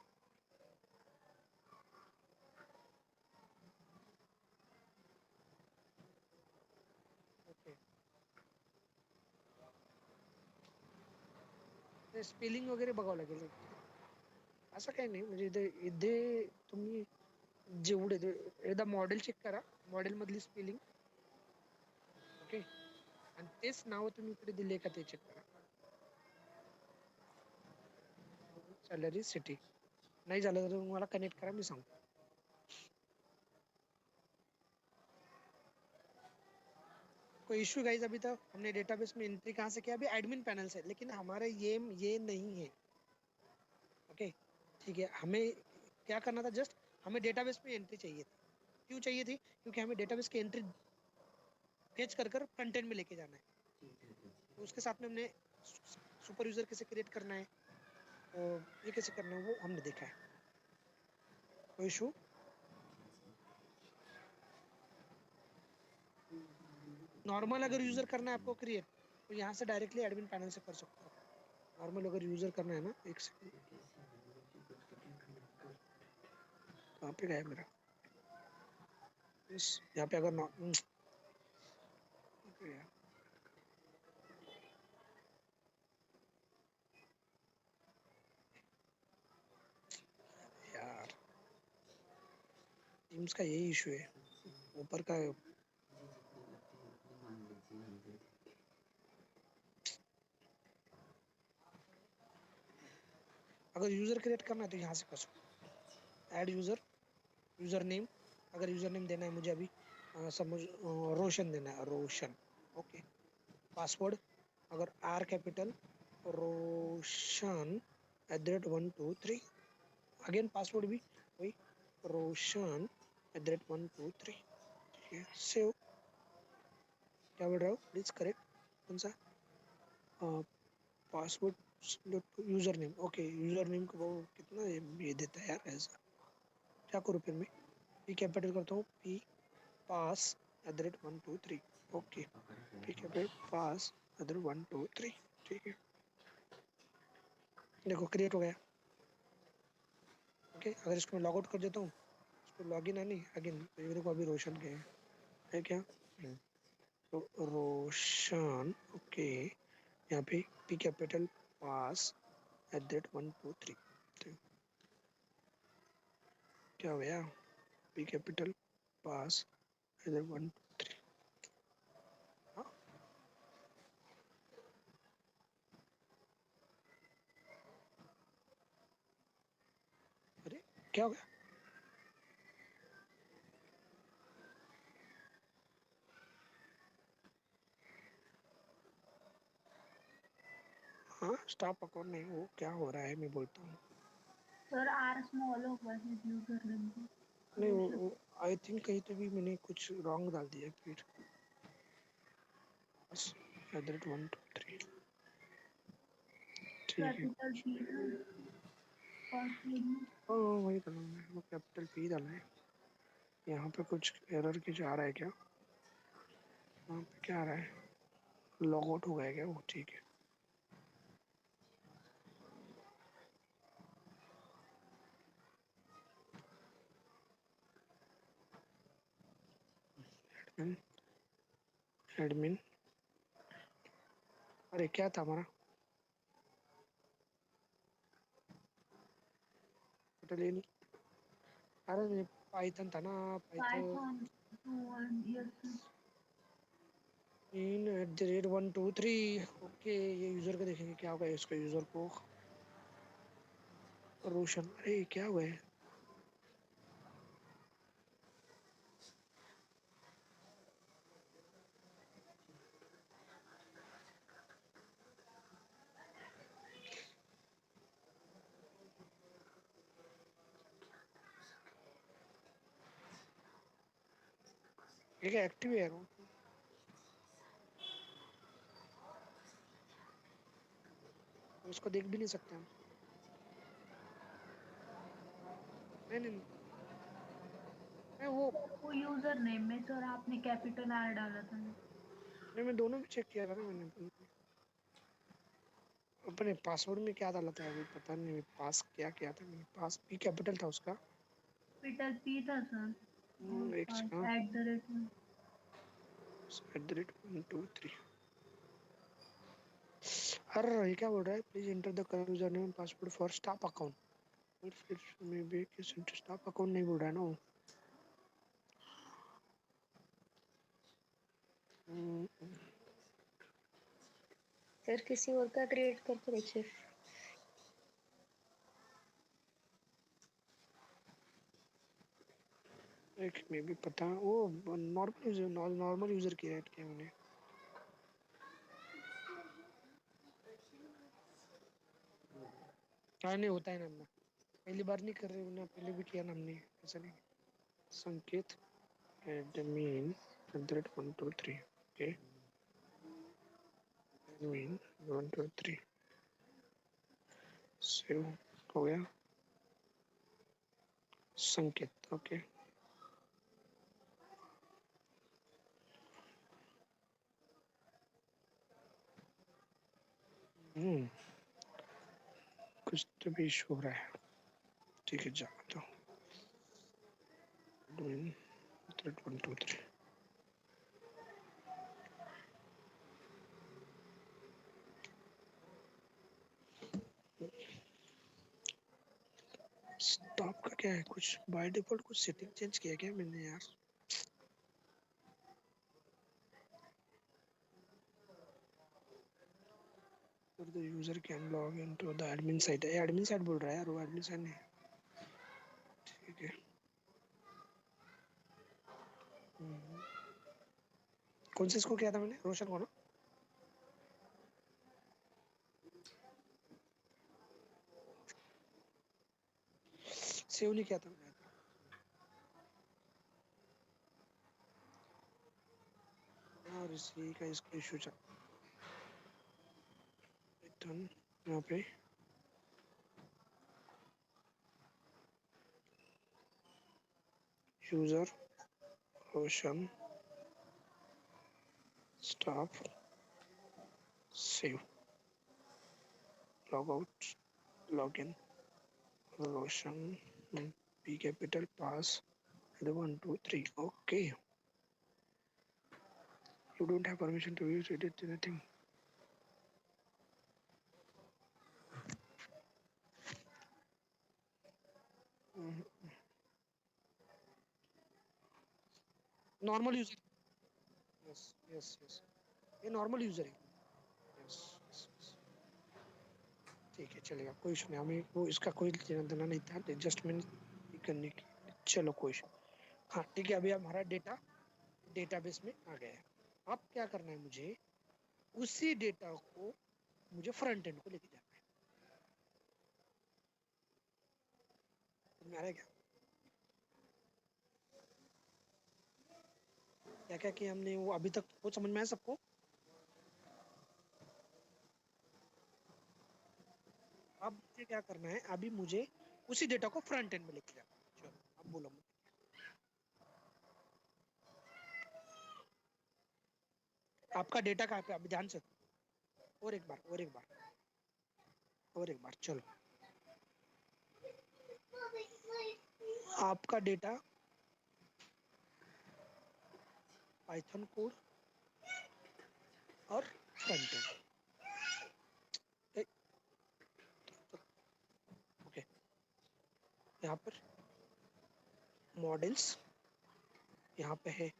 ओके ते स्पेलिंग वगैरे बघावं लागेल असं काही नाही म्हणजे इथे इथे तुम्ही जेवढे एकदा मॉडेल चेक करा मॉडेल मधली स्पेलिंग ओके आणि तेच नाव तुम्ही इकडे दिले का ते चेक करा सॅलरी सिटी नहीं झालं तर तुम्हाला कनेक्ट करा मी सांगतो कोई इशू गाइस अभी तक हमने डेटाबेस में एंट्री कहाँ से किया अभी एडमिन पैनल से लेकिन हमारे ये नहीं है ओके ठीक है हमें क्या करना था जस्ट हमें डेटाबेस में एंट्री चाहिए थी क्यों चाहिए थी क्योंकि हमें डेटाबेस की एंट्री फेच कर कर कंटेंट में लेके जाना है तो उसके साथ में हमने सुपर यूजर कैसे क्रिएट करना है और ये कैसे करना है वो हमने देखा है कोई इशू नॉर्मल अगर यूजर करना है आपको क्रिएट तो यहाँ से डायरेक्टली एडमिन पैनल से कर सकते हो नॉर्मल अगर यूजर करना है ना एक सेकंड कहाँ पे गया मेरा इस यहाँ पे अगर यार टीम्स का यही इशू है ऊपर का अगर यूजर क्रिएट करना है तो यहाँ से कर सकते ऐड यूजर यूजर नेम अगर यूजर नेम देना है मुझे अभी समझ रोशन देना है रोशन ओके पासवर्ड अगर are capital Roshan @123 again password भी वही रोशन @123 ठीक है सेव क्या बोल रहा हो प्लीज करेक्ट कौन सा password user name okay user name को वो कितना ये देता है यार ऐसा क्या करूँ फिर मैं पी कैपिटल करता हूँ P pass @123 okay P capital पास @123 ठीक है देखो क्रिएट हो गया ओके अगर इसको मैं लॉग आउट कर देता हूँ इसको लॉग इन है नहीं अगेन मेरे को अभी रोशन के है क्या तो रोशन ओके यहाँ पे पी कैपिटल पास @123 क्या हो गया पी कैपिटल पास @123 हाँ अरे क्या हो गया हाँ स्टाफ अकाउंट नहीं वो क्या हो रहा है मैं बोलता हूँ सर आर स्मॉल होगा यूजर नेम को नहीं वो आई थिंक कहीं तो भी मैंने कुछ रॉन्ग डाल दिया फिर बस @123 ठीक है कैपिटल पी ना पासवर्ड में हाँ वही डाला है वो कैपिटल पी डाला है यहाँ पे कुछ एरर कुछ आ रहा है क्या यहाँ पे क्या आ रहा है लॉग आउट हो गया क्या वो ठीक है एडमिन एडमिन अरे क्या था हमारा टोटल ये नहीं अरे पाइथन था ना Python Python 2 yes in @123 okay ये यूजर को देखेंगे क्या होगा इसका यूजर को रोशन अरे क्या हुआ है ये क्या एक्टिव है यार वो? उसको देख भी नहीं सकते हम नहीं नहीं मैं वो वो यूजर नेम में सर आपने कैपिटल आर डाला था। नहीं, मैं दोनों भी चेक किया था ना मैंने। अपने पासवर्ड में क्या डाला था अभी पता नहीं, पास क्या किया था मैंने, पास पी कैपिटल था उसका। कैपिटल पी था सर। एक सेकंड, @ @123। अरे ये क्या बोल रहा है, please enter the correct user name password for staff account. फिर मे बी किस स्टाफ अकाउंट नहीं बोल रहा है ना वो। सर किसी और का क्रिएट करके देखिए। एक मे भी पता वो नॉर्मल यूजर क्रिएट किया मैंने। हाँ नहीं होता है ना हमने, पहली बार नहीं कर रहे ना, पहले भी किया ना हमने, ऐसा नहीं। संकेत एडमिन @123। ओके, एडमिन 123 सेव हो गया। संकेत ओके। कुछ तो भी इशू हो रहा है। ठीक है जाओ तो एडमिन @123। स्टॉप का क्या है, कुछ बाय डिफॉल्ट कुछ सेटिंग चेंज किया क्या मैंने यार। The user can log into the admin site, admin site बोल रहा है यार, वो एडमिन साइट नहीं। ठीक है। कौन से इसको किया था मैंने, रोशन को ना। सेव नहीं किया था मैंने। और इसी का इसका इशू चल रिटर्न यहाँ पे user Roshan staff save log out log in Roshan P capital pass 123। Okay, you don't have permission to use edit anything. Normal user, yes yes yes, ये नॉर्मल यूजर है। यस यस, ठीक है चलेगा, कोई issue नहीं, हमें वो इसका कोई लेना देना नहीं था, एडजस्टमेंट करने की। चलो कोई इशू। हाँ ठीक है, अभी हमारा डेटा डेटाबेस में आ गया है। अब क्या करना है मुझे, उसी डेटा को मुझे फ्रंट एंड को लेके जाना है। समझ में आ रहा है क्या, क्या क्या किया हमने वो अभी तक, वो समझ में आया सबको। अब मुझे क्या करना है, अभी मुझे उसी डेटा को फ्रंट एंड में लेके जाना है। चलो अब बोलो मुझे। आपका डेटा कहाँ पे, अभी ध्यान से, और एक बार और एक बार और एक बार चलो। आपका डेटा पाइथन कोड और फ्रंट एंड। ओके, यहाँ पर मॉडल्स, यहाँ पे है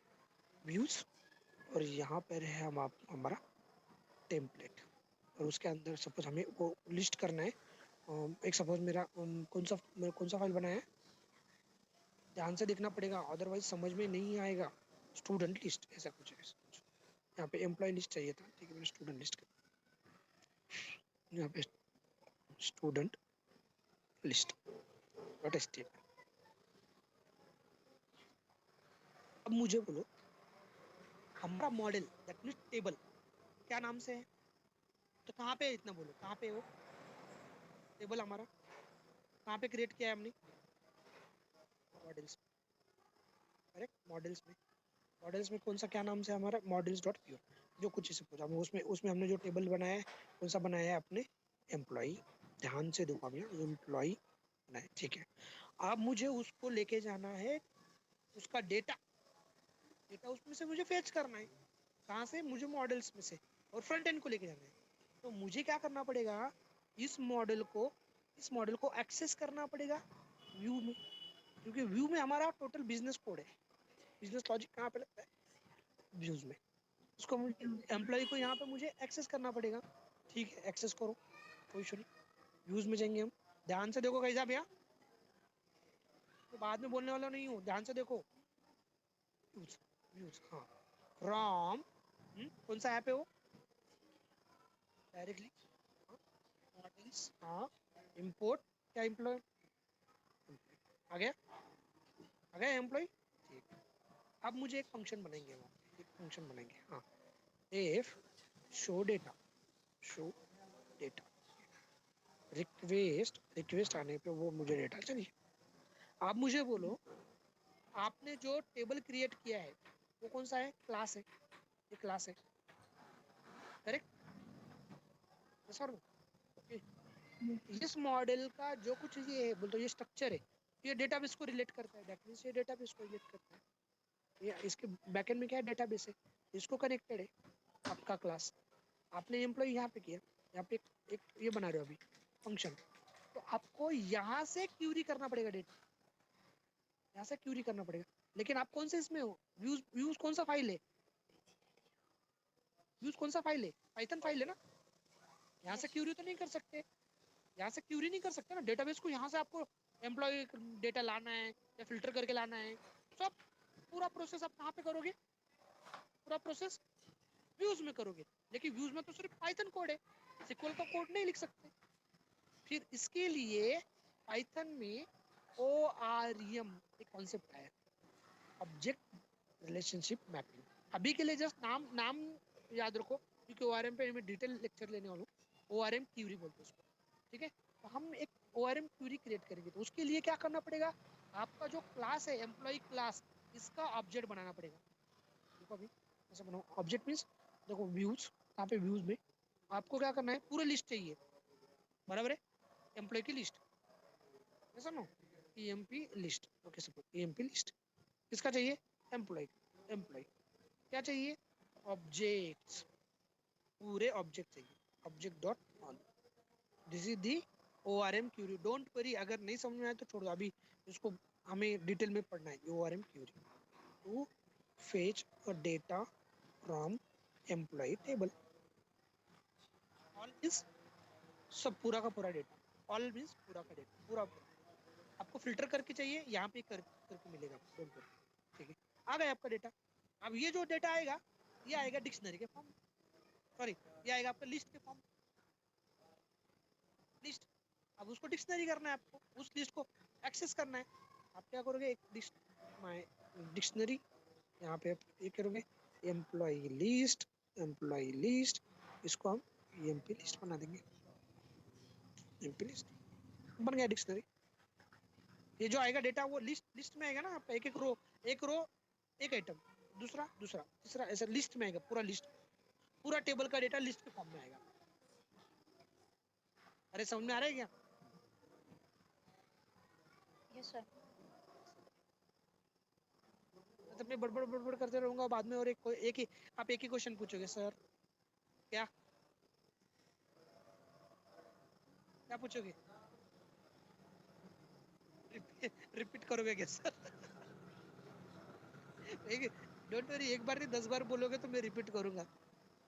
व्यूज, और यहाँ पर है हमारा टेम्पलेट। और उसके अंदर सपोज हमें वो लिस्ट करना है। एक सपोज मेरा कौन सा फाइल बनाया है, ध्यान से देखना पड़ेगा, अदरवाइज समझ में नहीं आएगा। स्टूडेंट लिस्ट ऐसा कुछ है, यहाँ पे एम्प्लॉय लिस्ट चाहिए था, ठीक है मैंने स्टूडेंट लिस्ट कर, यहाँ पे स्टूडेंट लिस्ट डॉट एचटीएमएल। अब मुझे बोलो हमारा मॉडल दैट मीन्स टेबल क्या नाम से है, तो कहाँ पे है, इतना बोलो कहाँ पे है वो टेबल हमारा, कहाँ पे क्रिएट किया है हमने, मॉडल्स। करेक्ट। मॉडल्स में कौन सा क्या नाम से हमारा मॉडल्स डॉट प्योर, जो कुछ इसे पूछा उसमें उसमें हमने जो टेबल बनाया है कौन सा बनाया है अपने एम्प्लॉई, ध्यान से देखो अभी एम्प्लॉई बनाया, ठीक है। अब मुझे उसको लेके जाना है, उसका डेटा उसमें से मुझे फेच करना है। कहाँ से? मुझे मॉडल्स में से, और फ्रंट एंड को लेके जाना है। तो मुझे क्या करना पड़ेगा, इस मॉडल को एक्सेस करना पड़ेगा व्यू में, क्योंकि व्यू में हमारा टोटल बिजनेस कोड है। बिजनेस लॉजिक कहाँ पे लगता है? व्यूज में। उसको एम्प्लॉय को यहाँ पे मुझे एक्सेस करना पड़ेगा। ठीक है, एक्सेस करो, कोई इशू नहीं। व्यूज में जाएंगे हम, ध्यान से देखो कैसा भैया, तो बाद में बोलने वाला नहीं हूँ, ध्यान से देखो। व्यूज, हाँ, फ्रॉम कौन सा ऐप है वो, डायरेक्टली मॉडल्स, हाँ, इंपोर्ट क्या एम्प्लॉय आ गया, एम्प्लॉय, ठीक। अब मुझे एक फंक्शन बनाएंगे, हाँ, इफ शो डेटा, रिक्वेस्ट आने पे वो मुझे डेटा चाहिए। आप मुझे बोलो, आपने जो टेबल क्रिएट किया है वो कौन सा है? क्लास है, ये क्लास है, करेक्ट सर? ओके, इस मॉडल का जो कुछ ये है, बोलते ये स्ट्रक्चर है, ये डेटाबेस को रिलेट करता है, दैट मींस ये डेटाबेस को रिलेट करता है। ये इसके बैकएंड में क्या है? डेटाबेस है, इसको कनेक्टेड है आपका क्लास। आपने एम्प्लॉय यहाँ पे किया, यहाँ पे एक ये बना रहे हो अभी फंक्शन, तो आपको यहाँ से क्यूरी करना पड़ेगा डेटा, यहाँ से क्यूरी करना पड़ेगा। लेकिन आप कौन से इसमें हो? व्यूज कौन सा फाइल है? पाइथन फाइल है ना, यहाँ से क्यूरी तो नहीं कर सकते, ना डेटाबेस को। यहाँ से आपको एम्प्लॉय डेटा लाना है या फिल्टर करके लाना है, सब पूरा प्रोसेस आप कहाँ पे करोगे? पूरा प्रोसेस व्यूज में करोगे। लेकिन व्यूज में तो सिर्फ पाइथन कोड है, सिक्वल का कोड नहीं लिख सकते। फिर इसके लिए पाइथन में ORM एक कॉन्सेप्ट आया, ऑब्जेक्ट रिलेशनशिप मैपिंग। अभी के लिए जस्ट नाम याद रखो, क्योंकि ORM पे मैं डिटेल लेक्चर लेने वाला हूँ। ORM क्यूरी बोलते हैं उसको, ठीक है। तो हम एक ORM क्यूरी क्रिएट करेंगे, तो उसके लिए क्या करना पड़ेगा? आपका जो क्लास है एम्प्लॉय क्लास, इसका ऑब्जेक्ट बनाना पड़ेगा। देखो अभी ऐसा बनाओ, ऑब्जेक्ट मीन्स देखो व्यूज, यहाँ पे व्यूज में आपको क्या करना है? पूरा लिस्ट चाहिए, बराबर है, एम्प्लॉय की लिस्ट, ऐसा नो, EMP list, okay suppose EMP list किसका चाहिए? एम्प्लॉय। क्या चाहिए? ऑब्जेक्ट्स, पूरे ऑब्जेक्ट चाहिए, object dot all. This is the ORM query. Don't worry, अगर नहीं समझ में आए तो छोड़ दो, अभी इसको हमें डिटेल में पढ़ना है। ORM query to fetch a data from employ table. All is सब, पूरा का पूरा डेटा, ऑल मीन्स पूरा का डेटा, पूरा आपको फिल्टर करके चाहिए, यहाँ पे करके मिलेगा, डोंट वरी, ठीक है। आ गया आपका डेटा। अब ये जो डेटा आएगा, ये आएगा डिक्शनरी के फॉर्म, सॉरी, ये आएगा आपका लिस्ट के फॉर्म, लिस्ट। अब उसको डिक्शनरी करना है आपको, उस लिस्ट को एक्सेस करना है। आप क्या करोगे? एक माय डिक्शनरी, यहाँ पे आप ये करोगे एम्प्लॉय लिस्ट, इसको हम EMP लिस्ट बना देंगे, EMP लिस्ट बन गया डिक्शनरी। ये जो आएगा डेटा वो लिस्ट में आएगा ना आपका, एक रो एक आइटम, दूसरा तीसरा, ऐसा लिस्ट में आएगा, पूरा लिस्ट, पूरा टेबल का डेटा लिस्ट के फॉर्म में आएगा। अरे समझ में आ रहा है क्या? Yes sir. मतलब मैं बड़बड़ करते रहूंगा, बाद में और एक ही आप एक ही क्वेश्चन पूछोगे, सर क्या क्या पूछोगे? रिपीट करोगे क्या सर? डोंट वरी, एक बार नहीं 10 बार बोलोगे तो मैं रिपीट करूंगा,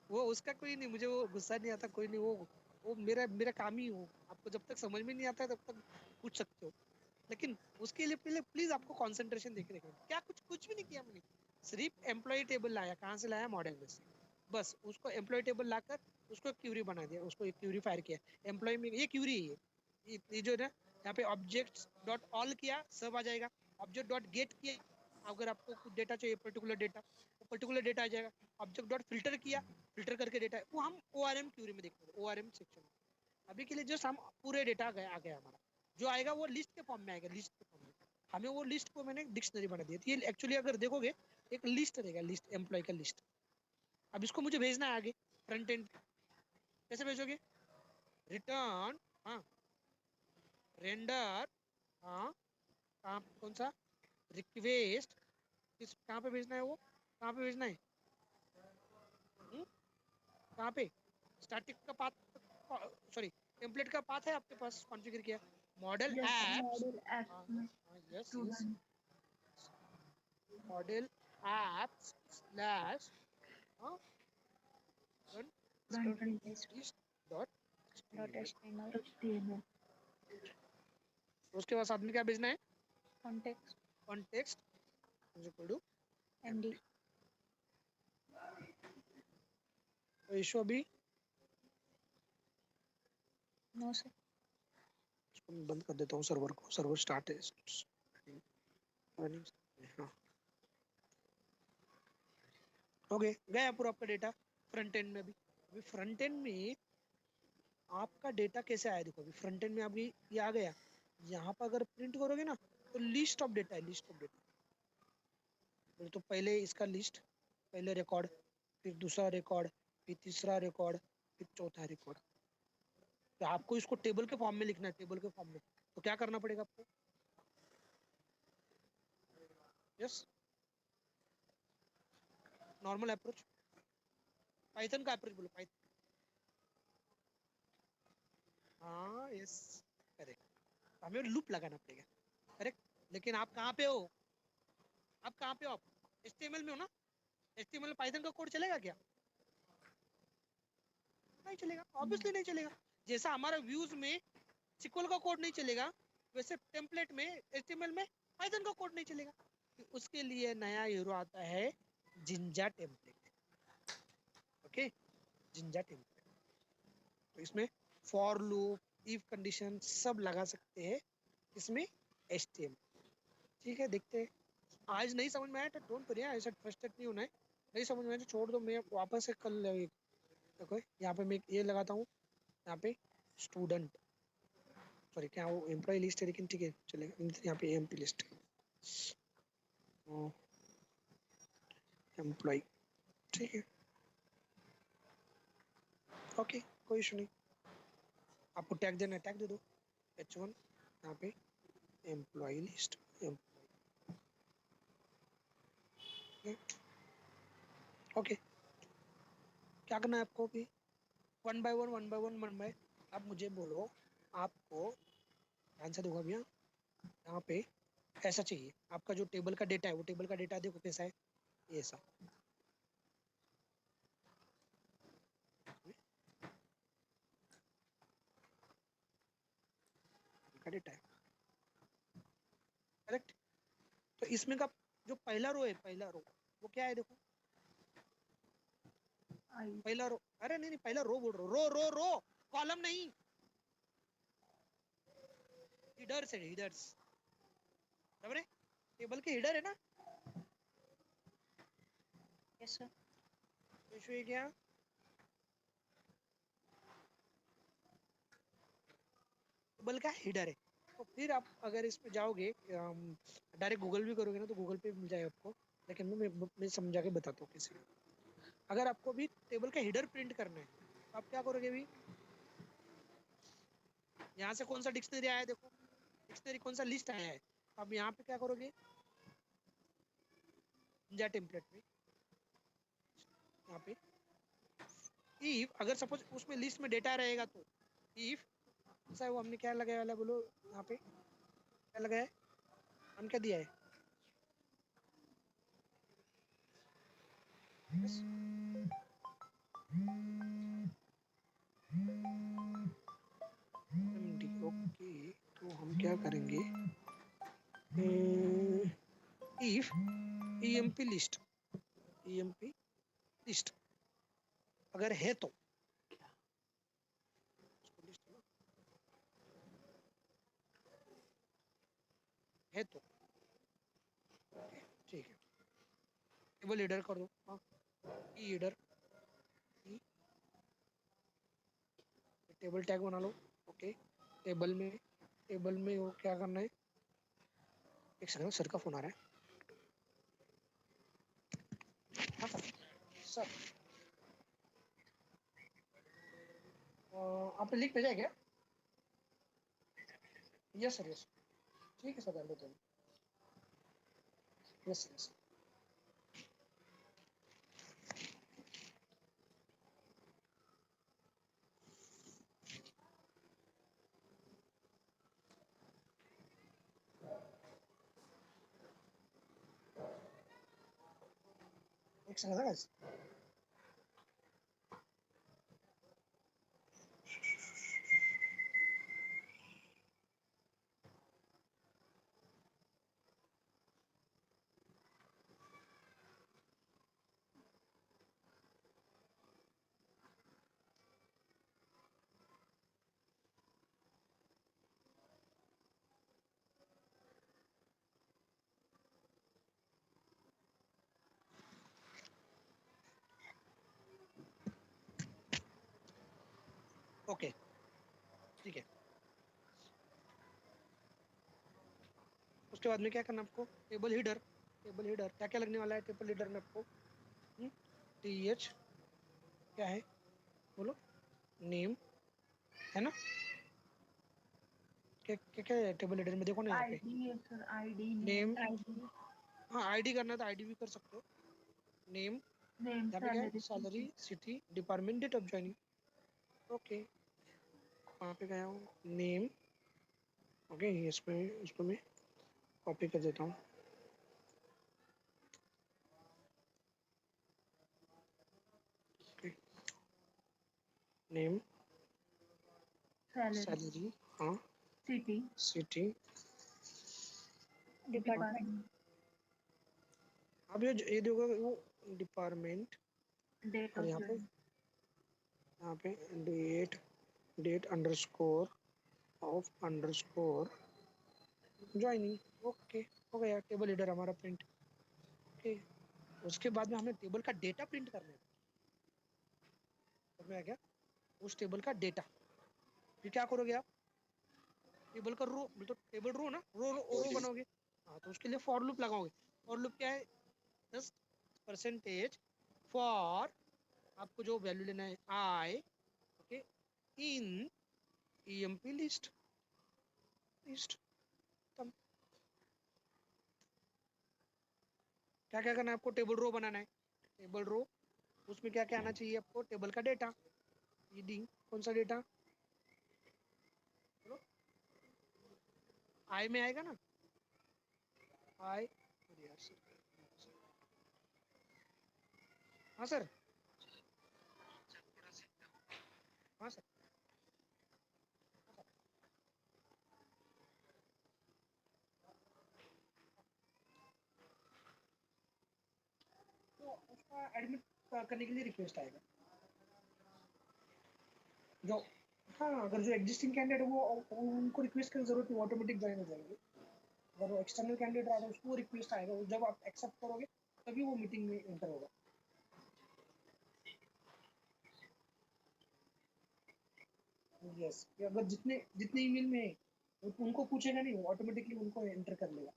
वो उसका कोई नहीं, मुझे वो गुस्सा नहीं आता, कोई नहीं, वो मेरा काम ही हो। आपको जब तक समझ में नहीं आता तब तक पूछ सकते हो, लेकिन उसके लिए पहले प्लीज आपको कंसंट्रेशन देके रखना। क्या कुछ भी नहीं किया मैंने, सिर्फ एम्प्लॉय टेबल लाया, कहाँ से लाया? मॉडल में से, बस उसको एम्प्लॉय टेबल लाकर उसको क्यूरी बना दिया, उसको एक क्यूरी फायर किया एम्प्लॉय में, ये क्यूरी है ये जो ना, यहाँ पे ऑब्जेक्ट्स डॉट ऑल किया, सब आ जाएगा। ऑब्जेक्ट डॉट गेट किया, अगर आपको कुछ डेटा चाहिए, पर्टिकुलर डेटा आ जाएगा। ऑब्जेक्ट डॉट फिल्टर किया, फिल्टर करके डेटा, वो हम ORM क्यूरी में देखते हैं, ORM सेक्शन में। अभी के लिए जस्ट हम पूरे डेटा आ गया हमारा, जो आएगा वो लिस्ट के फॉर्म में आएगा, लिस्ट के फॉर्म में। हमें वो लिस्ट को मैंने डिक्शनरी बना दी है। ये एक्चुअली अगर देखोगे एक लिस्ट रहेगा, लिस्ट एम्प्लॉय का लिस्ट। अब इसको मुझे भेजना है आगे फ्रंट एंड। कैसे भेजोगे? रिटर्न, हाँ, रेंडर, हाँ, कहाँ, कौन सा, रिक्वेस्ट, किस, कहाँ पे भेजना है वो, कहाँ पे भेजना है, कहाँ पे? स्टैटिक का पाथ, सॉरी, टेम्पलेट का पाथ है आपके पास कॉन्फ़िगर किया। Model yes apps, model apps में yes, student model apps slash student list dot dot HTML HTML उसके बाद साथ में क्या भेजना है? Context context equal to MD. तो इशू अभी नो सर। इसको मैं बंद कर देता हूँ सर्वर को। सर्वर स्टार्ट है, हाँ, हो गया पूरा आपका डेटा फ्रंट एंड में। अभी फ्रंट एंड में आपका डेटा कैसे आया? देखो अभी फ्रंट एंड में अभी ये आ गया। यहाँ पर अगर प्रिंट करोगे ना तो लिस्ट ऑफ डेटा है, लिस्ट ऑफ डेटा। तो पहले इसका लिस्ट, पहले रिकॉर्ड, फिर दूसरा रिकॉर्ड, फिर तीसरा रिकॉर्ड, फिर चौथा रिकॉर्ड। तो आपको इसको टेबल के फॉर्म में लिखना है, टेबल के फॉर्म में। तो क्या करना पड़ेगा आपको? यस, नॉर्मल अप्रोच, पाइथन का अप्रोच बोलो, पाइथन। हाँ, यस, करेक्ट। हमें लूप लगाना पड़ेगा, करेक्ट। लेकिन आप कहाँ पे हो? आप कहाँ पे हो? आप HTML में हो ना? HTML में पाइथन का कोड चलेगा क्या? नहीं चलेगा, ऑब्वियसली नहीं चलेगा। जैसा हमारा व्यूज में सिक्वल का कोड नहीं चलेगा, वैसे टेम्पलेट में HTML में पाइथन का कोड नहीं चलेगा। तो उसके लिए नया हीरो आता है, Jinja template. Okay, Jinja template. तो इसमें फॉर लूप, इफ कंडीशन सब लगा सकते हैं इसमें HTML। ठीक है, देखते हैं। आज नहीं समझ में आया तो डोंट वरी, ऐसा फ्रस्ट्रेट नहीं होना है। नहीं समझ में आया तो छोड़ दो, मैं वापस से कल देखो यहाँ पे मैं ये लगाता हूँ, यहाँ पे स्टूडेंट, सॉरी क्या वो एम्प्लॉय लिस्ट है, लेकिन ठीक है चलेगा। यहाँ पे एम्प्लॉय लिस्ट, एम्प्लॉय, ठीक है, ओके, कोई इशू नहीं। आपको टैग देना है, टैग दे दो H1, यहाँ पे एम्प्लॉय लिस्ट, ओके। क्या करना है आपको भी? One by one, one by one, one by. आप मुझे बोलो, आपको ध्यान से देखो भैया, यहाँ पे ऐसा चाहिए। आपका जो टेबल का डेटा है, वो टेबल का डेटा देखो कैसा है, ये ऐसा का डेटा है, करेक्ट। तो इसमें का जो पहला रो है, पहला रो वो क्या है? देखो आई पहला रो, अरे नहीं नहीं, पहला रो बोल रहा हूँ, रो रो रो, कॉलम नहीं, हिडर्स है, हिडर्स। समझ रहे? टेबल के हिडर है ना। Yes sir. तो इशू है क्या? टेबल का हिडर है। तो फिर आप अगर इस पे जाओगे, डायरेक्ट गूगल भी करोगे ना तो गूगल पे मिल जाएगा आपको। लेकिन मैं समझा के बताता हूँ कैसे। अगर आपको भी टेबल का हिडर प्रिंट करना है तो आप क्या करोगे? भी यहाँ से कौन सा डिक्शनरी आया है, देखो डिक्शनरी कौन सा लिस्ट आया है। अब यहाँ पे क्या करोगे? निंजा टेम्पलेट में यहाँ पे इफ अगर सपोज उसमें लिस्ट में डेटा रहेगा तो इफ ऐसा है, वो हमने क्या लगाया वाला बोलो, यहाँ पे क्या लगाया है, हम क्या दिया है? बस MD, ओके। तो हम क्या करेंगे? If EMP list, EMP list अगर है तो, लिस्ट है तो ठीक है, टेबल लीडर कर दो। हाँ, ई लीडर, टेबल टैग बना लो। ओके, टेबल में वो क्या करना है? एक सेकंड, सर का फोन आ रहा है। हाँ सर। सर आपने लिंक भेजा है क्या? Yes sir, yes. ठीक है सर, डाल देता हूँ। Yes yes. एक सेकंड गाइस। ओके, ठीक है। उसके बाद में क्या करना आपको? Table header. टेबल हीडर क्या क्या लगने वाला है टेबल हीडर में आपको? TH क्या है बोलो? नेम है ना? क्या क्या क्या है टेबल हीडर में? देखो ना यहाँ पे आईडी है सर, आईडी नेम। नेम हाँ, आईडी करना है तो आईडी भी कर सकते हो। नेम, नेम यहाँ पे क्या है? Salary, city, department, date of joining. Okay, वहाँ पे गया हूँ नेम। ओके, इसको मैं कॉपी कर देता हूँ। नेम, सैलरी, हाँ, सिटी, सिटी, डिपार्टमेंट, अब ये देखो वो डिपार्टमेंट, डेट और ऑफ यहाँ ज्वाइनिंग। पे date, date underscore of underscore joining. Okay, हो गया टेबल लीडर हमारा प्रिंट। ओके, उसके बाद में हमें टेबल का डेटा प्रिंट करना है। समझ में आ गया? उस टेबल का डेटा फिर क्या करोगे आप? टेबल का रो, मतलब टेबल रो ना, रो बनाओगे। हाँ, तो उसके लिए फॉर लूप लगाओगे। फॉर लूप क्या है? 10% फॉर, आपको जो वैल्यू लेना है आई, ओके, इन EMP लिस्ट। तब क्या क्या करना है आपको? टेबल रो बनाना है। टेबल रो, उसमें क्या क्या आना चाहिए आपको? टेबल का डेटा। ईडी, कौन सा डेटा? आई में आएगा ना? आई, अरे यार सर। हाँ सर। हाँ सर। तो उसका एडमिट करने के लिए रिक्वेस्ट आएगा। जो, हाँ, अगर जो एग्जिस्टिंग कैंडिडेट है वो उनको रिक्वेस्ट की जरूरत है, ऑटोमेटिक ज्वाइन हो जाएंगे। अगर वो एक्सटर्नल कैंडिडेट आएगा उसको रिक्वेस्ट आएगा, जब आप एक्सेप्ट करोगे तभी वो मीटिंग में एंटर होगा। यस, अगर जितने जितने ईमेल में है उनको पूछेगा नहीं, वो ऑटोमेटिकली उनको एंटर कर लेगा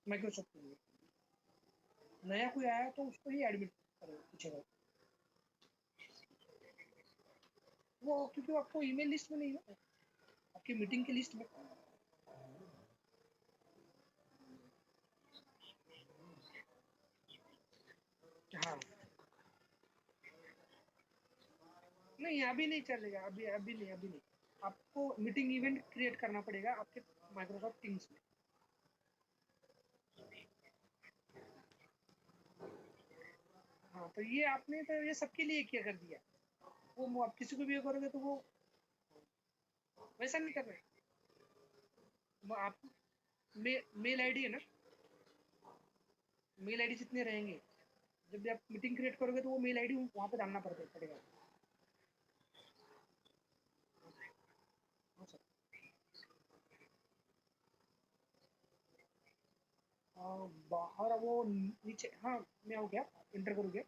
माइक्रोसॉफ्ट के लिए। नया कोई आया तो उसको ही एडमिट पूछेगा वो, क्योंकि वो आपको ईमेल लिस्ट में नहीं है, आपकी मीटिंग की लिस्ट में। हाँ, नहीं अभी नहीं चलेगा, अभी नहीं। आपको मीटिंग इवेंट क्रिएट करना पड़ेगा आपके माइक्रोसॉफ्ट टीम्स में। हाँ, तो ये आपने तो ये सबके लिए किया कर दिया। वो आप किसी को भी करोगे तो वो वैसा नहीं कर रहे। आप मेल आईडी है ना, मेल आईडी जितने रहेंगे, जब भी आप मीटिंग क्रिएट करोगे तो वो मेल आईडी वहाँ पे डालना पड़ेगा। हाँ सर। बाहर वो नीचे, हाँ, मैं हो गया, इंटर करोगे।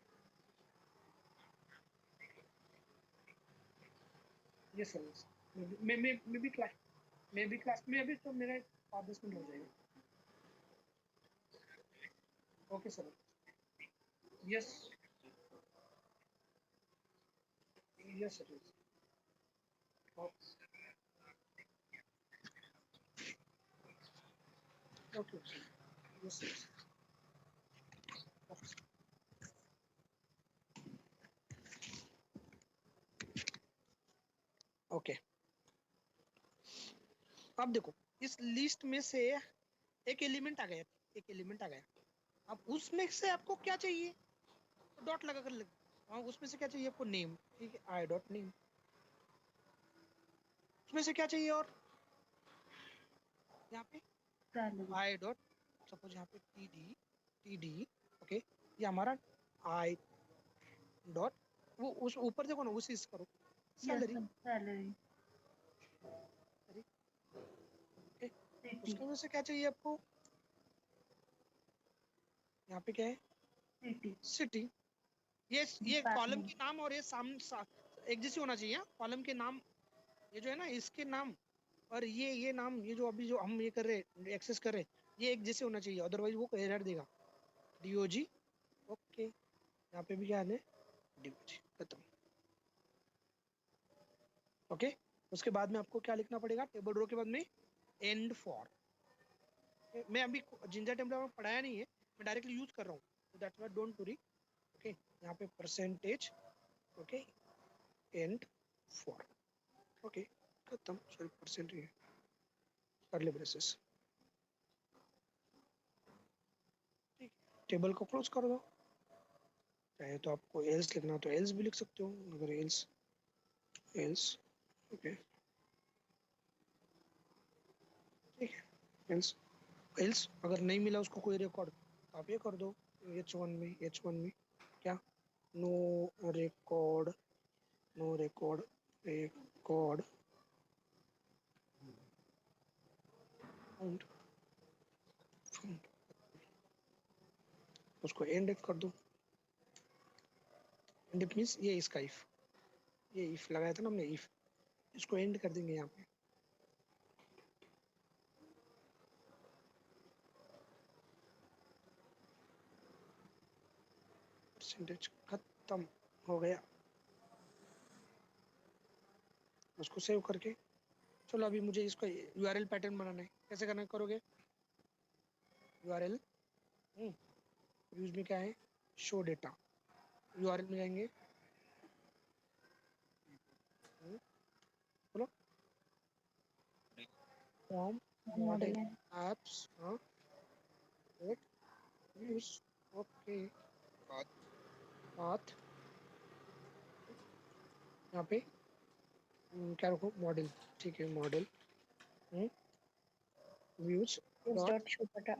Yes sir, yes. मैं भी क्लास मैं भी क्लास में, अभी तो मेरा 5-10 मिनट हो जाएगा। Okay sir. Yes yes sir. Okay sir. Yes sir. Okay, अब देखो इस लिस्ट में से एक एलिमेंट आ गया, एक एलिमेंट आ गया। अब उसमें से आपको क्या चाहिए, तो डॉट लगा कर लग। हाँ, उसमें से क्या चाहिए आपको, नेम, ठीक है, आई डॉट नेम। उसमें से क्या चाहिए, और यहाँ पे सैलरी। आई डॉट, सपोज यहाँ पे टी डी, ओके, ये हमारा आई डॉट, वो उस ऊपर देखो ना, उसी से करो, yes salary. Sir, salary. Okay, city. उसके में से क्या चाहिए आपको, यहाँ पे क्या है, सिटी। सिटी। ये कॉलम के नाम और ये एक जैसे होना चाहिए। कॉलम के नाम, ये जो है ना, इसके नाम और ये नाम, ये जो अभी जो हम ये कर रहे हैं, एक्सेस कर रहे हैं, ये एक जैसे होना चाहिए, अदरवाइज वो एरर देगा। डीओजी, ओके, यहाँ पे भी क्या है, डीओजी, खत्म। ओके, उसके बाद में आपको क्या लिखना पड़ेगा, टेबल रो के बाद में एंड फॉर। मैं अभी जिंजा टेम्पलेट में पढ़ाया नहीं है, मैं डायरेक्टली यूज कर रहा हूँ, तो that's why don't worry. Okay, यहाँ पे percentage, okay, and for, okay, खत्म। सॉरी, परसेंटेज, कर्ली ब्रेसेस, ठीक, टेबल को क्लोज कर दो। चाहे तो आपको एल्स लिखना हो तो एल्स भी लिख सकते हो, अगर एल्स एल्स, ओके, ठीक है, एल्स एल्स अगर नहीं मिला उसको कोई रिकॉर्ड, तो आप ये कर दो, H1 में क्या, no record, no record, record found, उसको एंड कर दो। एंड मीन्स ये इसका इफ, ये इफ लगाया था ना हमने, इफ, इसको एंड कर देंगे यहाँ पे। परसेंटेज खत्म हो गया, उसको सेव करके चलो। अभी मुझे इसका यूआरएल पैटर्न बनाना है, कैसे करना करोगे, यूआरएल यूज में क्या है, शो डेटा, यूआरएल में जाएंगे, बोलो, फॉर्म मॉडल एप्स, हाँ, वेट, यूज, ओके, पाथ, यहाँ पे क्या रखो, मॉडल, ठीक है, मॉडल व्यूज डॉट शो पटा।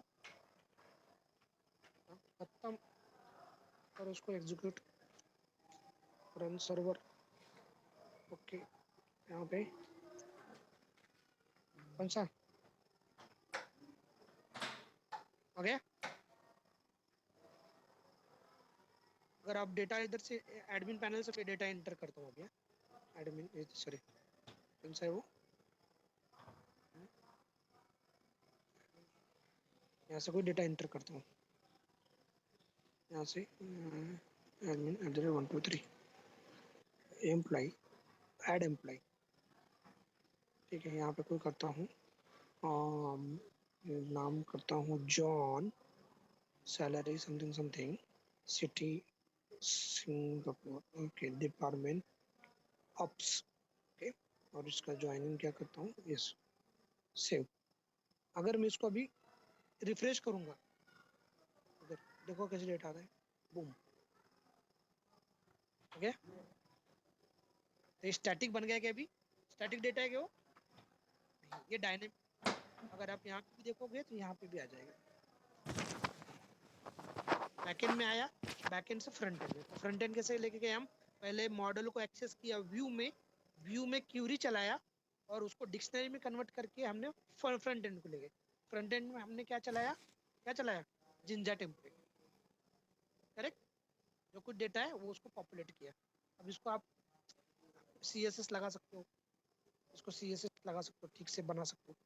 खत्म, और उसको एग्जीक्यूट, रन सर्वर, ओके, यहाँ पे कौन सा आ गया। अगर आप डेटा इधर से एडमिन पैनल से डेटा एंटर करता हूँ अभी, एडमिन, सॉरी, कौन सा है वो, यहाँ से कोई डेटा एंटर करता हूँ, यहाँ से एडमिन @123 एम्प्लॉई, ऐड एम्प्लॉई, ठीक है, यहाँ पे कोई करता हूँ, नाम करता हूँ John, salary something something, city Singapore, okay, department ops, okay, और इसका ज्वाइनिंग क्या करता हूँ, यस, सेव। अगर मैं इसको अभी रिफ्रेश करूँगा, अगर देखो कैसे डेटा आ रहा है, बूम, ओके, तो स्टैटिक बन गया क्या, अभी स्टैटिक डेटा है क्या वो, ये डायनेमिक, अगर आप यहाँ पे भी देखोगे तो यहाँ पे भी आ जाएगा, बैकएंड में आया, बैकएंड से फ्रंट एंड में। तो फ्रंट एंड कैसे लेके गए हम, पहले मॉडल को एक्सेस किया व्यू में क्यूरी चलाया, और उसको डिक्शनरी में कन्वर्ट करके हमने फ्रंट एंड को ले गए। फ्रंट एंड में हमने क्या चलाया, जिंजा टेम्पलेट, करेक्ट, जो कुछ डेटा है वो उसको पॉपुलेट किया। अब इसको आप CSS लगा सकते हो, इसको CSS लगा सकते हो, ठीक से बना सकते हो।